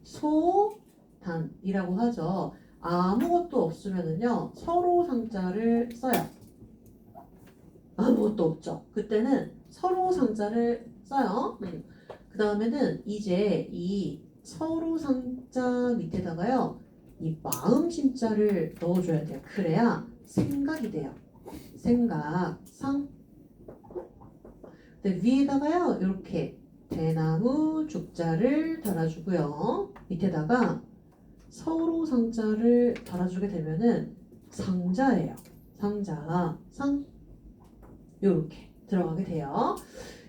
소단이라고 하죠. 아무것도 없으면은요 서로 상자를 써요. 아무것도 없죠. 그때는 서로 상자를 써요. 그 다음에는 이제 이 서로 상자 밑에다가요 이 마음 심자를 넣어줘야 돼요. 그래야 생각이 돼요. 생각, 상. 근데 위에다가요 이렇게 대나무 죽자를 달아주고요. 밑에다가 서로 상자를 달아주게 되면은 상자예요. 상자, 상. 요렇게 들어가게 돼요.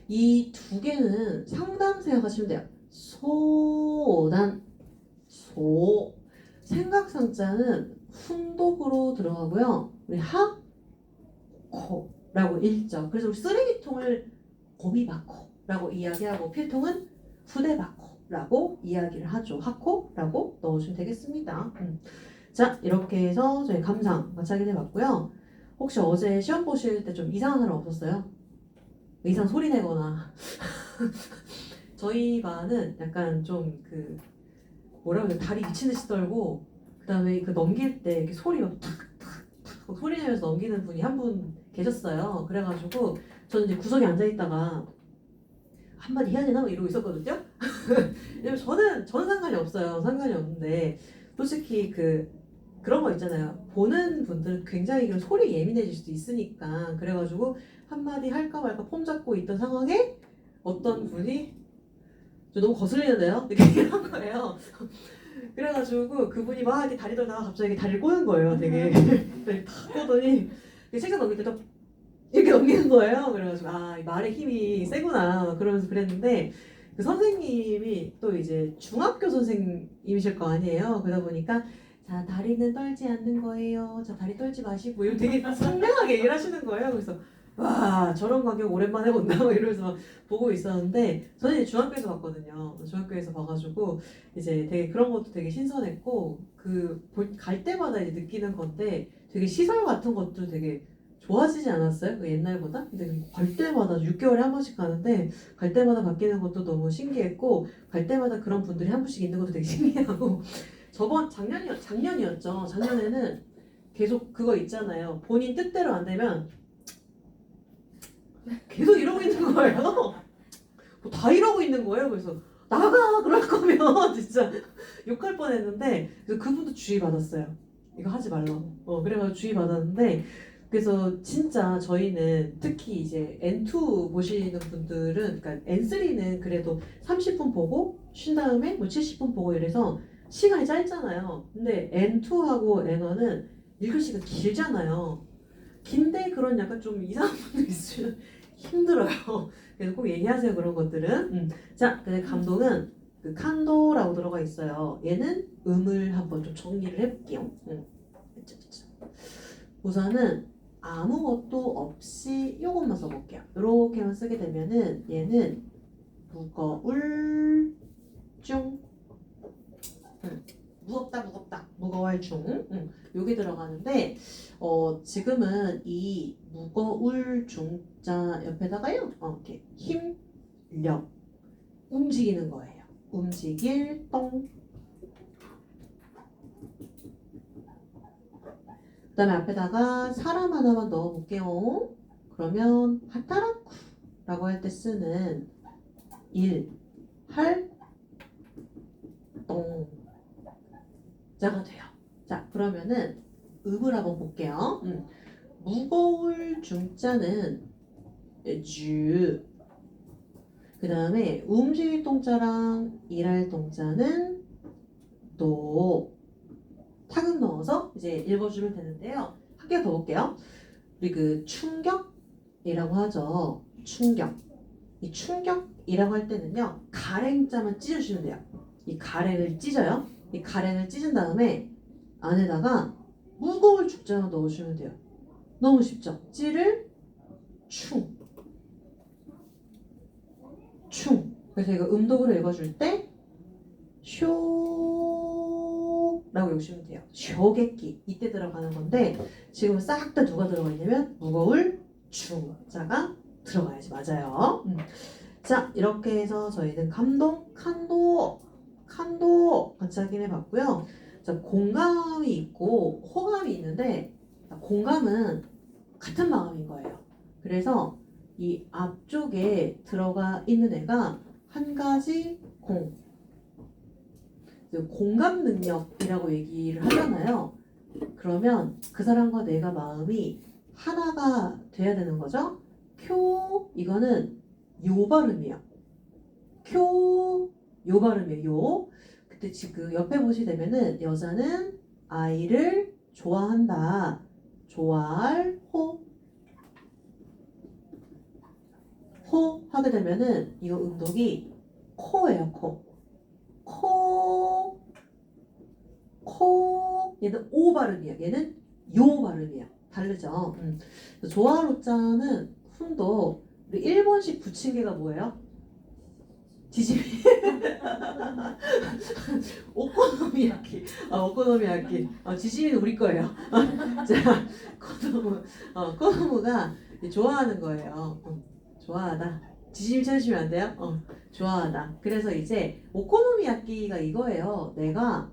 이 두 개는 상담 생각하시면 돼요. 소단, 소. 생각 상자는 훈독으로 들어가고요. 우리 하코라고 읽죠. 그래서 우리 쓰레기통을 고미바코라고 이야기하고 필통은 후대바코라고 이야기를 하죠. 하코라고 넣어주시면 되겠습니다. 자, 이렇게 해서 저희 감상 같이 하게 해봤고요. 혹시 어제 시험 보실 때 좀 이상한 사람 없었어요? 이상 소리 내거나 저희 반은 약간 좀 그 뭐라고 해야 다리 미친 듯이 떨고 그 다음에 그 넘길 때 이렇게 소리 막 탁탁탁 소리 내면서 넘기는 분이 한 분 계셨어요. 그래가지고 저는 이제 구석에 앉아 있다가 한마디 해야 되나 뭐 이러고 있었거든요. 왜냐면 저는 상관이 없어요. 상관이 없는데 솔직히 그런 거 있잖아요. 보는 분들은 굉장히 그런 소리에 예민해질 수도 있으니까 그래가지고 한마디 할까 말까 폼 잡고 있던 상황에 어떤 분이 저 너무 거슬리는데요? 이렇게 한 거예요. 그래가지고 그분이 막 이렇게 다리 돌다가 갑자기 다리를 꼬는 거예요. 되게 다리 탁 꼬더니 책상 넘길 때도 이렇게 넘기는 거예요. 그래가지고 이 말의 힘이 세구나 그러면서 그랬는데 그 선생님이 또 이제 중학교 선생님이실 거 아니에요. 그러다 보니까 자 다리는 떨지 않는 거예요. 자 다리 떨지 마시고 이거 되게 상냥하게 얘기를 하시는 거예요. 그래서 와 저런 광경 오랜만에 본다 뭐 이러면서 보고 있었는데 저는 이제 중학교에서 봤거든요. 중학교에서 봐가지고 이제 되게 그런 것도 되게 신선했고 갈 때마다 이제 느끼는 건데 되게 시설 같은 것도 되게 좋아지지 않았어요? 그 옛날보다? 근데 갈 때마다 6개월에 한 번씩 가는데 갈 때마다 바뀌는 것도 너무 신기했고 갈 때마다 그런 분들이 한 분씩 있는 것도 되게 신기하고 작년이었죠. 작년에는 계속 그거 있잖아요. 본인 뜻대로 안 되면 계속 이러고 있는 거예요. 뭐 다 이러고 있는 거예요. 그래서 나가 그럴 거면 진짜 욕할 뻔했는데 그래서 그분도 주의 받았어요. 이거 하지 말라고. 그래가지고 주의 받았는데 그래서 진짜 저희는 특히 이제 N2 보시는 분들은 그러니까 N3는 그래도 30분 보고 쉰 다음에 뭐 70분 보고 이래서 시간이 짧잖아요. 근데 N2하고 N1은 읽을 시간 길잖아요. 긴데 그런 약간 좀 이상한 분들 있으면 힘들어요. 그래서 꼭 얘기하세요 그런 것들은. 자, 근데 감동은 그 칸도라고 들어가 있어요. 얘는 음을 한번 좀 정리를 해볼게요. 우선은 아무것도 없이 이것만 써볼게요. 이렇게만 쓰게 되면은 얘는 무거울 중 무겁다 무거울 중 요게 들어가는데 지금은 이 무거울 중자 옆에다가요 이렇게 힘력 움직이는 거예요. 움직일 똥. 그 다음에 앞에다가 사람 하나만 넣어볼게요. 그러면 하타라쿠라고 할 때 쓰는 일, 할, 똥 자가 돼요. 자 그러면은 음을 한번 볼게요. 무거울 중자는 주. 그 다음에 움직일 동자랑 일할 동자는 도. 타격 넣어서 이제 읽어주면 되는데요. 한 개 더 볼게요. 우리 그 충격이라고 하죠. 충격. 이 충격이라고 할 때는요, 가랭자만 찢어주시면 돼요. 이 가랭을 찢어요. 이 가랭을 찢은 다음에 안에다가 무거울 죽자만 넣어주면 돼요. 너무 쉽죠? 찌를 충. 충. 그래서 이거 음독으로 읽어줄 때 쇼라고 읽으시면 돼요. 쇼객기. 이때 들어가는 건데 지금 싹 다 누가 들어가 있냐면 무거울 중자가 들어가야지. 맞아요. 자, 이렇게 해서 저희는 감동, 칸도 같이 확인해 봤고요. 자, 공감이 있고 호감이 있는데 공감은 같은 마음인 거예요. 그래서 이 앞쪽에 들어가 있는 애가 한 가지 공감 능력이라고 얘기를 하잖아요. 그러면 그 사람과 내가 마음이 하나가 돼야 되는 거죠. 이거는 요 발음이에요. 요 발음이에요. 요. 그때 지금 옆에 보시게 되면은 여자는 아이를 좋아한다. 좋아할 호 하게 되면은 이거 음독이 코예요. 코. 얘는 오 발음이에요. 얘는 요 발음이에요. 다르죠. 좋아할 오자는 훈도 우리 일본식 부침개가 뭐예요? 지짐이. 오코노미야키. 오코노미야키. 지짐이는 우리 거예요. 자, 코노무가 좋아하는 거예요. 좋아하다. 지짐이 찾으시면 안 돼요? 좋아하다. 그래서 이제 오코노미야키가 이거예요. 내가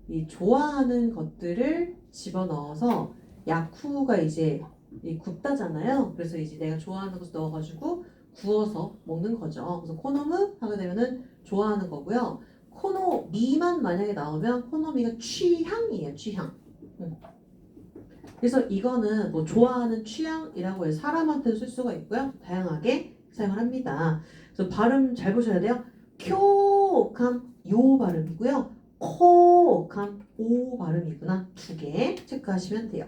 이 좋아하는 것들을 집어넣어서 야쿠가 이제 이 굽다잖아요. 그래서 이제 내가 좋아하는 것을 넣어가지고 구워서 먹는 거죠. 그래서 코노무 하게 되면은 좋아하는 거고요. 코노미만 만약에 나오면 코노미가 취향이에요. 취향. 그래서 이거는 뭐 좋아하는 취향이라고 해서 사람한테도 쓸 수가 있고요. 다양하게 사용을 합니다. 그래서 발음 잘 보셔야 돼요. 쿄감 요 발음이고요. 코감 오 발음이구나. 두 개 체크하시면 돼요.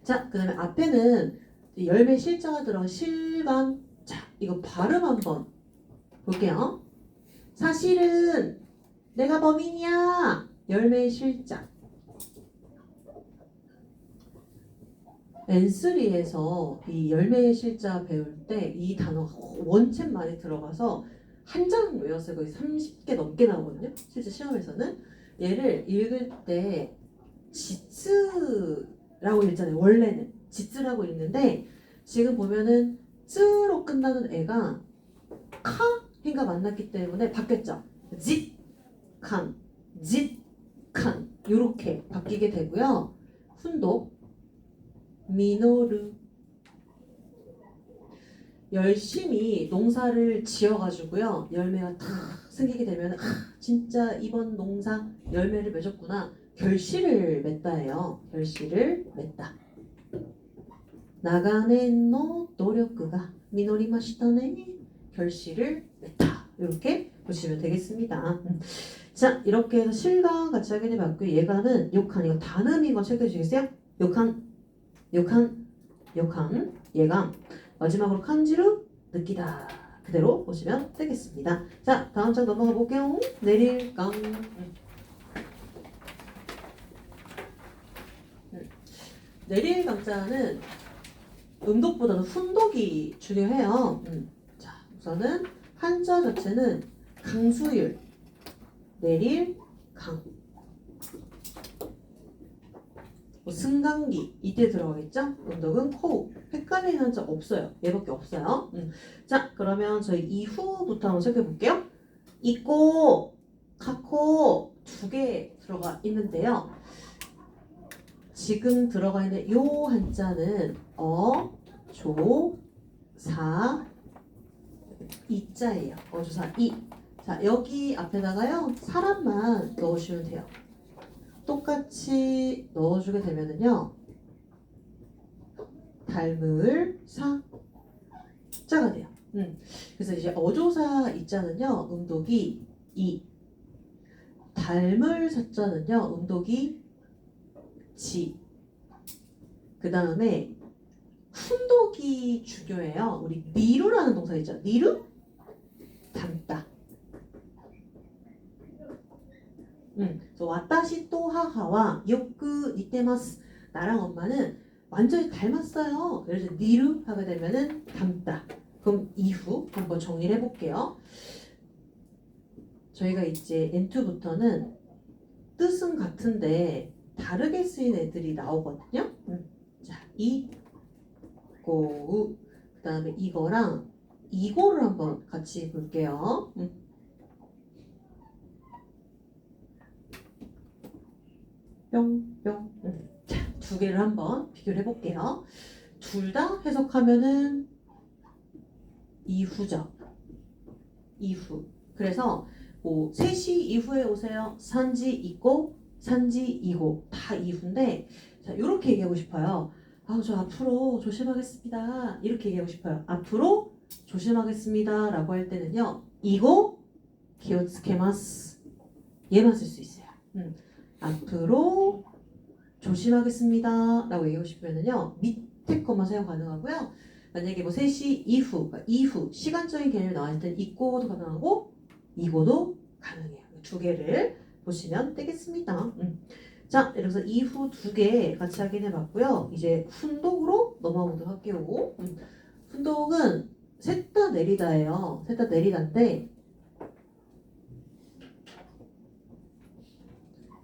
자, 그 다음에 앞에는 열매 실자가 들어간 실감. 자, 이거 발음 한번 볼게요. 사실은 내가 범인이야. 열매 실자. N3에서 이 열매의 실자 배울 때 이 단어가 원체 많이 들어가서 한 장 외웠어요. 거의 30개 넘게 나오거든요. 실제 시험에서는. 얘를 읽을 때 지츠라고 읽잖아요. 원래는 지츠라고 읽는데 지금 보면은 쯔로 끝나는 애가 카인가 만났기 때문에 바뀌었죠. 짓칸 이렇게 바뀌게 되고요. 훈독 미노르 열심히 농사를 지어가지고요. 열매가 다 생기게 되면 진짜 이번 농사 열매를 맺었구나. 결실을 맺다예요. 결실을 맺다. 나가네노 노력가 미노리마시타네. 결실을 맺다. 이렇게 보시면 되겠습니다. 자, 이렇게 해서 실감 같이 확인해 봤고요. 예감은 욕한 이거 단음인 거 체크해 주시겠어요? 욕한 예감. 마지막으로 칸지루 느끼다. 그대로 보시면 되겠습니다. 자, 다음 장 넘어가 볼게요. 내릴감. 내릴감자는 음독보다는 훈독이 중요해요. 자, 우선은 한자 자체는 강수율, 내릴, 강. 뭐 승강기 이때 들어가겠죠? 음독은 코우. 헷갈리는 한자 없어요. 얘밖에 없어요. 자, 그러면 저희 이후부터 한번 체크해 볼게요. 이꼬, 카코 두 개 들어가 있는데요. 지금 들어가 있는 요 한자는 조, 사, 이자예요. 어조사 이. 자, 여기 앞에다가요 사람만 넣으시면 돼요. 똑같이 넣어주게 되면은요 닮을 사자가 돼요. 그래서 이제 어조사 이자는요 음독이 이, 닮을 사자는요 음독이 지. 그 다음에 훈독이 중요해요. 우리 니루라는 동사 있죠. 니루? 그래서 와타시 또 하하와 요크 니테마스. 나랑 엄마는 완전히 닮았어요. 그래서 니루 하게 되면은 닮다. 그럼 이후 한번 정리를 해볼게요. 저희가 이제 N2부터는 뜻은 같은데 다르게 쓰인 애들이 나오거든요. 자, 이고 그 다음에 이거랑 이거를 한번 같이 볼게요. 뿅뿅. 자, 두 개를 한번 비교를 해볼게요. 둘 다 해석하면은 이후죠. 이후. 그래서 뭐 3시 이후에 오세요. 산지 있고 산지 이고 다 이후인데 자, 이렇게 얘기하고 싶어요. 아, 저 앞으로 조심하겠습니다. 이렇게 얘기하고 싶어요. 앞으로 조심하겠습니다. 라고 할 때는요. 이고 기요츠케마스. 얘만 쓸 수 있어요. 앞으로 조심하겠습니다. 라고 얘기하고 싶으면은요. 밑에 것만 사용 가능하고요. 만약에 뭐 3시 이후, 그러니까 이후 시간적인 개념이 나왔을 땐 있고도 가능하고 이고도 가능해요. 두 개를 보시면 되겠습니다. 자, 이래서 이후 두 개 같이 확인해 봤고요. 이제 훈독으로 넘어가 보도록 할게요. 훈독은 셋 다 내리다예요. 셋 다 내리다인데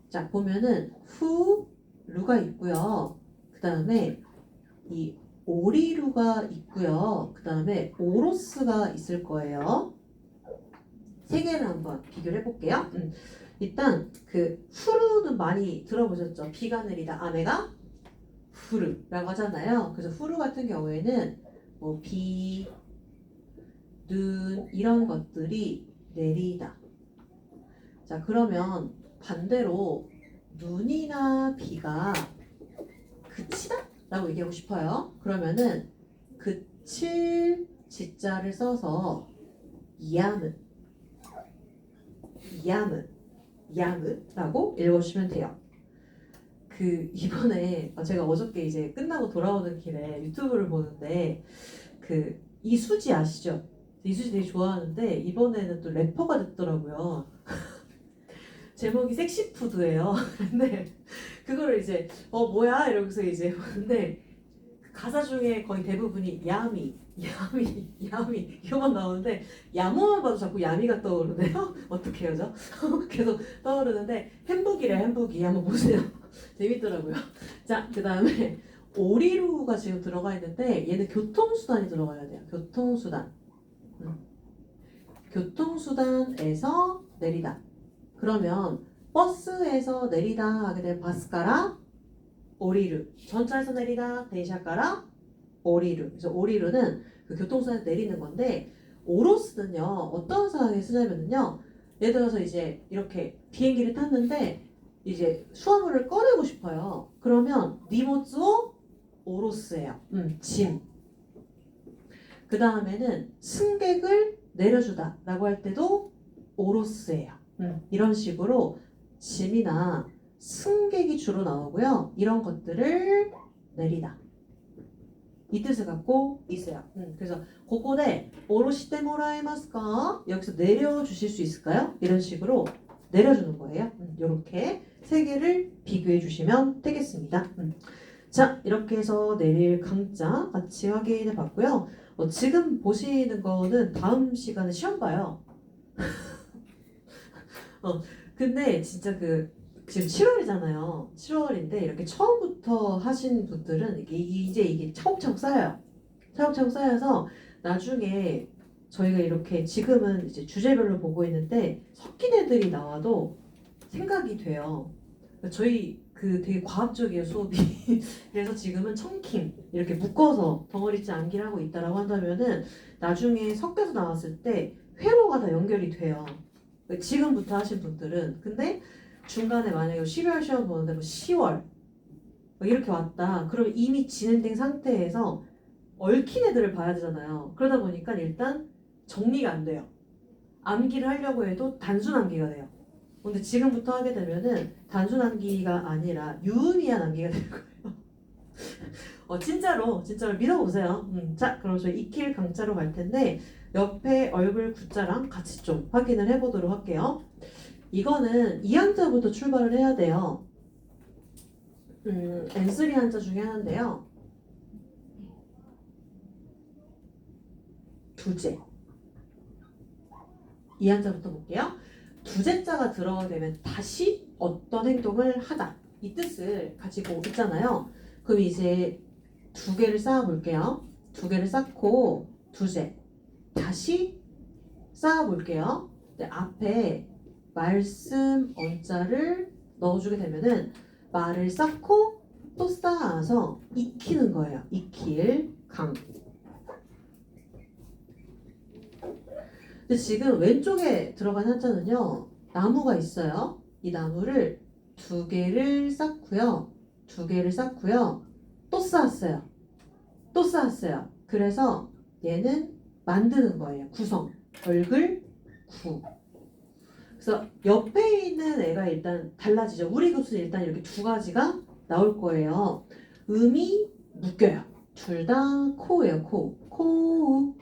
자, 보면은 후루가 있고요. 그 다음에 이 오리루가 있고요. 그 다음에 오로스가 있을 거예요. 세 개를 한번 비교를 해볼게요. 일단 그 후루는 많이 들어보셨죠? 비가 내리다 아메가 후루라고 하잖아요. 그래서 후루 같은 경우에는 뭐 비, 눈 이런 것들이 내리다. 자, 그러면 반대로 눈이나 비가 그치다? 라고 얘기하고 싶어요. 그러면은 그칠 지자를 써서 야무 야무라고 읽어주시면 돼요. 그 이번에 제가 어저께 이제 끝나고 돌아오는 길에 유튜브를 보는데 그 이수지 아시죠? 이수지 되게 좋아하는데 이번에는 또 래퍼가 됐더라고요. 제목이 섹시푸드예요. 근데 그거를 이제 뭐야 이러면서 이제 보는데 가사 중에 거의 대부분이 야미 이거만 나오는데 야무만 봐도 자꾸 야미가 떠오르네요. 어떻게 해야죠? 계속 떠오르는데 햄북이래 햄북이 한번 보세요. 재밌더라고요. 자, 그 다음에 오리루가 지금 들어가 있는데 얘는 교통수단이 들어가야 돼요. 교통수단에서 내리다. 그러면 버스에서 내리다 하게 되면 바스카라 오리루. 전차에서 내리다 대샤카라 오리루. 그래서 오리루는 그 교통수단에서 내리는 건데 오로스는요 어떤 상황에 쓰냐면요 예를 들어서 이제 이렇게 비행기를 탔는데 이제 수화물을 꺼내고 싶어요. 그러면 니모츠오 오로스예요. 짐. 그 다음에는 승객을 내려주다 라고 할 때도 오로스예요. 이런 식으로 짐이나 승객이 주로 나오고요. 이런 것들을 내리다. 이 뜻을 갖고 있어요. 그래서 고코데 오로시테 모라에마스까? 여기서 내려주실 수 있을까요? 이런 식으로 내려주는 거예요. 이렇게 세 개를 비교해 주시면 되겠습니다. 자, 이렇게 해서 내릴 강좌 같이 확인해 봤고요. 지금 보시는 거는 다음 시간에 시험 봐요. 근데 진짜 지금 7월이잖아요. 7월인데 이렇게 처음부터 하신 분들은 이게 차곡차곡 쌓여요. 차곡차곡 쌓여서 나중에 저희가 이렇게 지금은 이제 주제별로 보고 있는데 섞인 애들이 나와도 생각이 돼요. 저희 되게 과학적이에요 수업이. 그래서 지금은 청킹 이렇게 묶어서 덩어리째 암기를 하고 있다라고 한다면은 나중에 섞여서 나왔을 때 회로가 다 연결이 돼요. 지금부터 하신 분들은. 근데 중간에 만약에 12월 시험 보는데 뭐 10월 이렇게 왔다. 그러면 이미 진행된 상태에서 얽힌 애들을 봐야 되잖아요. 그러다 보니까 일단 정리가 안 돼요. 암기를 하려고 해도 단순 암기가 돼요. 근데 지금부터 하게 되면은 단순 암기가 아니라 유의미한 암기가 될 거예요. 진짜로 믿어보세요. 자, 그럼 저희 익힐 강좌로 갈 텐데 옆에 얼굴 구자랑 같이 좀 확인을 해보도록 할게요. 이거는 2한자부터 출발을 해야 돼요. N3 한자 중에 하나인데요. 두제. 2한자부터 볼게요. 두제자가 들어가게 되면 다시 어떤 행동을 하다. 이 뜻을 가지고 있잖아요. 그럼 이제 두 개를 쌓아 볼게요. 두 개를 쌓고 두제. 다시 쌓아 볼게요. 앞에 말씀 언자를 넣어주게 되면은 말을 쌓고 또 쌓아서 익히는 거예요. 익힐 강. 근데 지금 왼쪽에 들어간 한자는요. 나무가 있어요. 이 나무를 두 개를 쌓고요. 두 개를 쌓고요. 또 쌓았어요. 또 쌓았어요. 그래서 얘는 만드는 거예요. 구성. 얼글 구. 그래서 옆에 있는 애가 일단 달라지죠. 우리 급수는 일단 이렇게 두 가지가 나올 거예요. 음이 묶여요. 둘 다 코예요. 코. 코.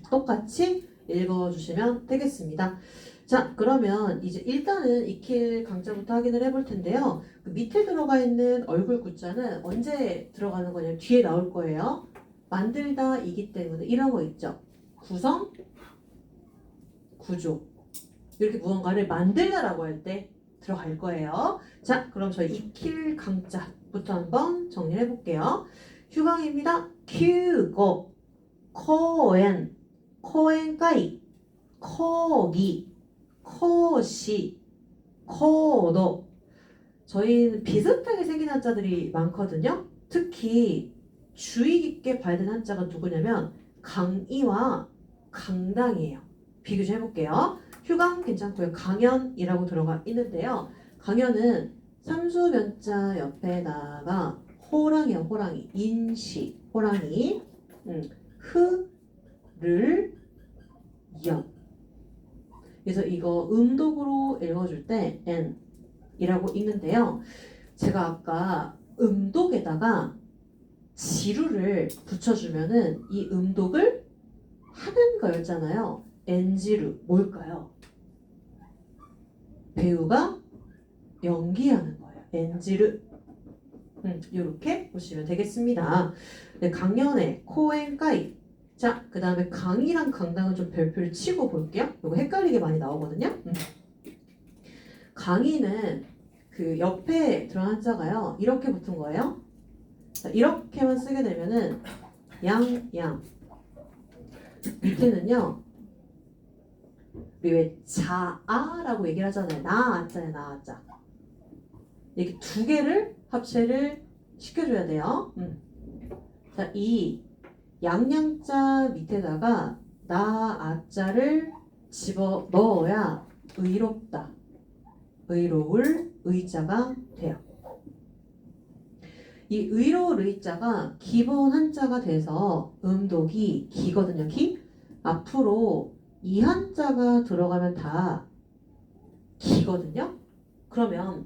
똑같이 읽어주시면 되겠습니다. 자, 그러면 이제 일단은 익힐 강자부터 확인을 해볼 텐데요. 그 밑에 들어가 있는 얼굴 구자는 언제 들어가는 거냐면 뒤에 나올 거예요. 만들다이기 때문에 이런 거 있죠. 구성, 구조. 이렇게 무언가를 만들다라고 할 때 들어갈 거예요. 자, 그럼 저희 익힐 강자부터 한번 정리해 볼게요. 휴강입니다. 큐고, 코엔, 코엔까이, 코기, 코시, 코도. 저희는 비슷하게 생긴 한자들이 많거든요. 특히 주의 깊게 봐야 되는 한자가 누구냐면 강이와 강당이에요. 비교 좀 해볼게요. 휴강 괜찮고요. 강연이라고 들어가 있는데요. 강연은 삼수변자 옆에다가 호랑이요. 호랑이. 인시. 호랑이. 흐를 연. 그래서 이거 음독으로 읽어줄 때 N 이라고 읽는데요. 제가 아까 음독에다가 지루를 붙여주면은 이 음독을 하는 거였잖아요. N지루 뭘까요? 배우가 연기하는 거예요. N지루. 이렇게 보시면 되겠습니다. 네, 강연의 코엔까이. 자, 그 다음에 강이랑 강당은 좀 별표를 치고 볼게요. 이거 헷갈리게 많이 나오거든요. 강의는 그 옆에 들어간 한자가요. 이렇게 붙은 거예요. 자, 이렇게만 쓰게 되면은 양. 밑에는요. 우리 왜 자아라고 얘기를 하잖아요. 나아자야 나아자. 이렇게 두 개를 합체를 시켜줘야 돼요. 자, 이 양양자 밑에다가 나아자를 집어 넣어야 의롭다. 의로울 의자가 돼요. 이 의로울 의자가 기본 한자가 돼서 음독이 기거든요. 기. 앞으로 이 한자가 들어가면 다 기거든요. 그러면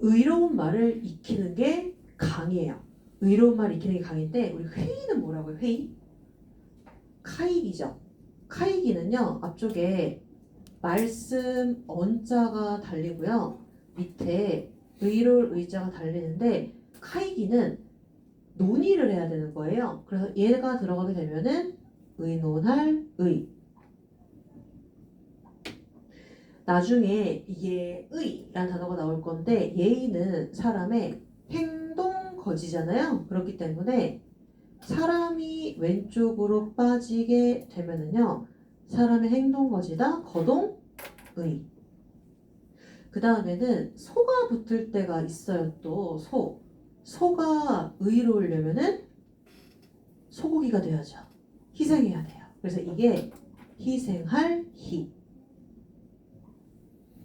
의로운 말을 익히는 게 강이에요. 의로운 말 익히는 게 강인데 우리 회의는 뭐라고요? 회의? 카이기죠. 카이기는요. 앞쪽에 말씀 언자가 달리고요. 밑에 의로울 의자가 달리는데 카이기는 논의를 해야 되는 거예요. 그래서 얘가 들어가게 되면은 의논할 의. 나중에 예의라는 단어가 나올 건데 예의는 사람의 행동 거지잖아요. 그렇기 때문에 사람이 왼쪽으로 빠지게 되면은요. 사람의 행동 거지다. 거동 의. 그 다음에는 소가 붙을 때가 있어요. 또 소. 소가 의로우려면은 소고기가 돼야죠. 희생해야 돼요. 그래서 이게 희생할 희.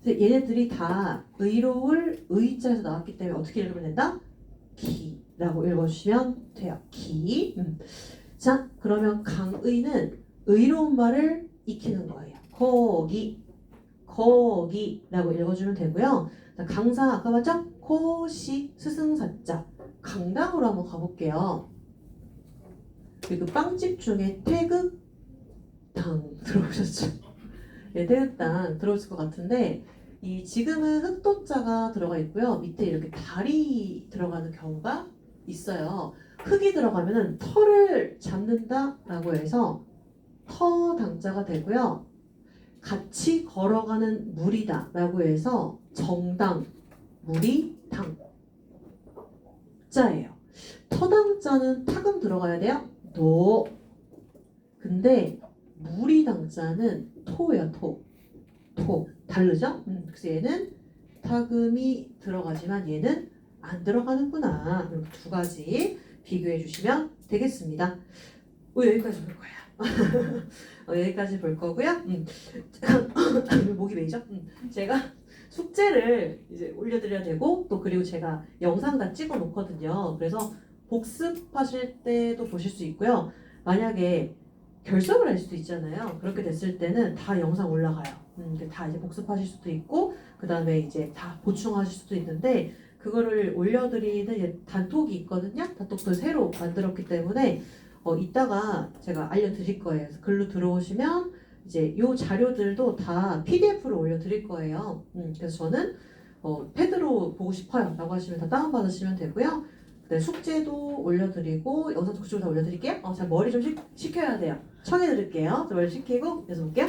그래서 얘네들이 다 의로울 의자에서 나왔기 때문에 어떻게 읽으면 된다? 기라고 읽어주시면 돼요. 기. 자, 그러면 강의는 의로운 말을 익히는 거예요. 거기라고 읽어주면 되고요. 강사 아까 봤죠? 코시 스승사자. 강당으로 한번 가볼게요. 그리고 빵집 중에 태극당 들어보셨죠? 예, 태극당 들어오실 것 같은데 이 지금은 흑도자가 들어가 있고요. 밑에 이렇게 달이 들어가는 경우가 있어요. 흑이 들어가면은 터를 잡는다라고 해서 터당자가 되고요. 같이 걸어가는 무리다라고 해서 정당, 무리, 당 자예요. 터당자는 타금 들어가야 돼요. 도. 근데 무리당자는 토예요. 토. 토. 다르죠? 그래서 얘는 타금이 들어가지만 얘는 안 들어가는구나. 이렇게 두 가지 비교해 주시면 되겠습니다. 여기까지 볼 거예요. 여기까지 볼 거고요. 목이 메이죠? 제가 숙제를 이제 올려드려야 되고 또 그리고 제가 영상 다 찍어 놓거든요. 그래서 복습하실 때도 보실 수 있고요. 만약에 결석을 할 수도 있잖아요. 그렇게 됐을 때는 다 영상 올라가요. 다 이제 복습하실 수도 있고 그 다음에 이제 다 보충하실 수도 있는데 그거를 올려드리는 이제 단톡이 있거든요. 단톡도 새로 만들었기 때문에 이따가 제가 알려드릴 거예요. 그래서 글로 들어오시면 이제 요 자료들도 다 PDF로 올려드릴 거예요. 그래서 저는 패드로 보고 싶어요 라고 하시면 다 다운받으시면 되고요. 네, 숙제도 올려드리고 영상도 그쪽으로 다 올려드릴게요. 자, 머리 좀 식혀야 돼요. 청해드릴게요. 머리 식히고 계속 볼게요.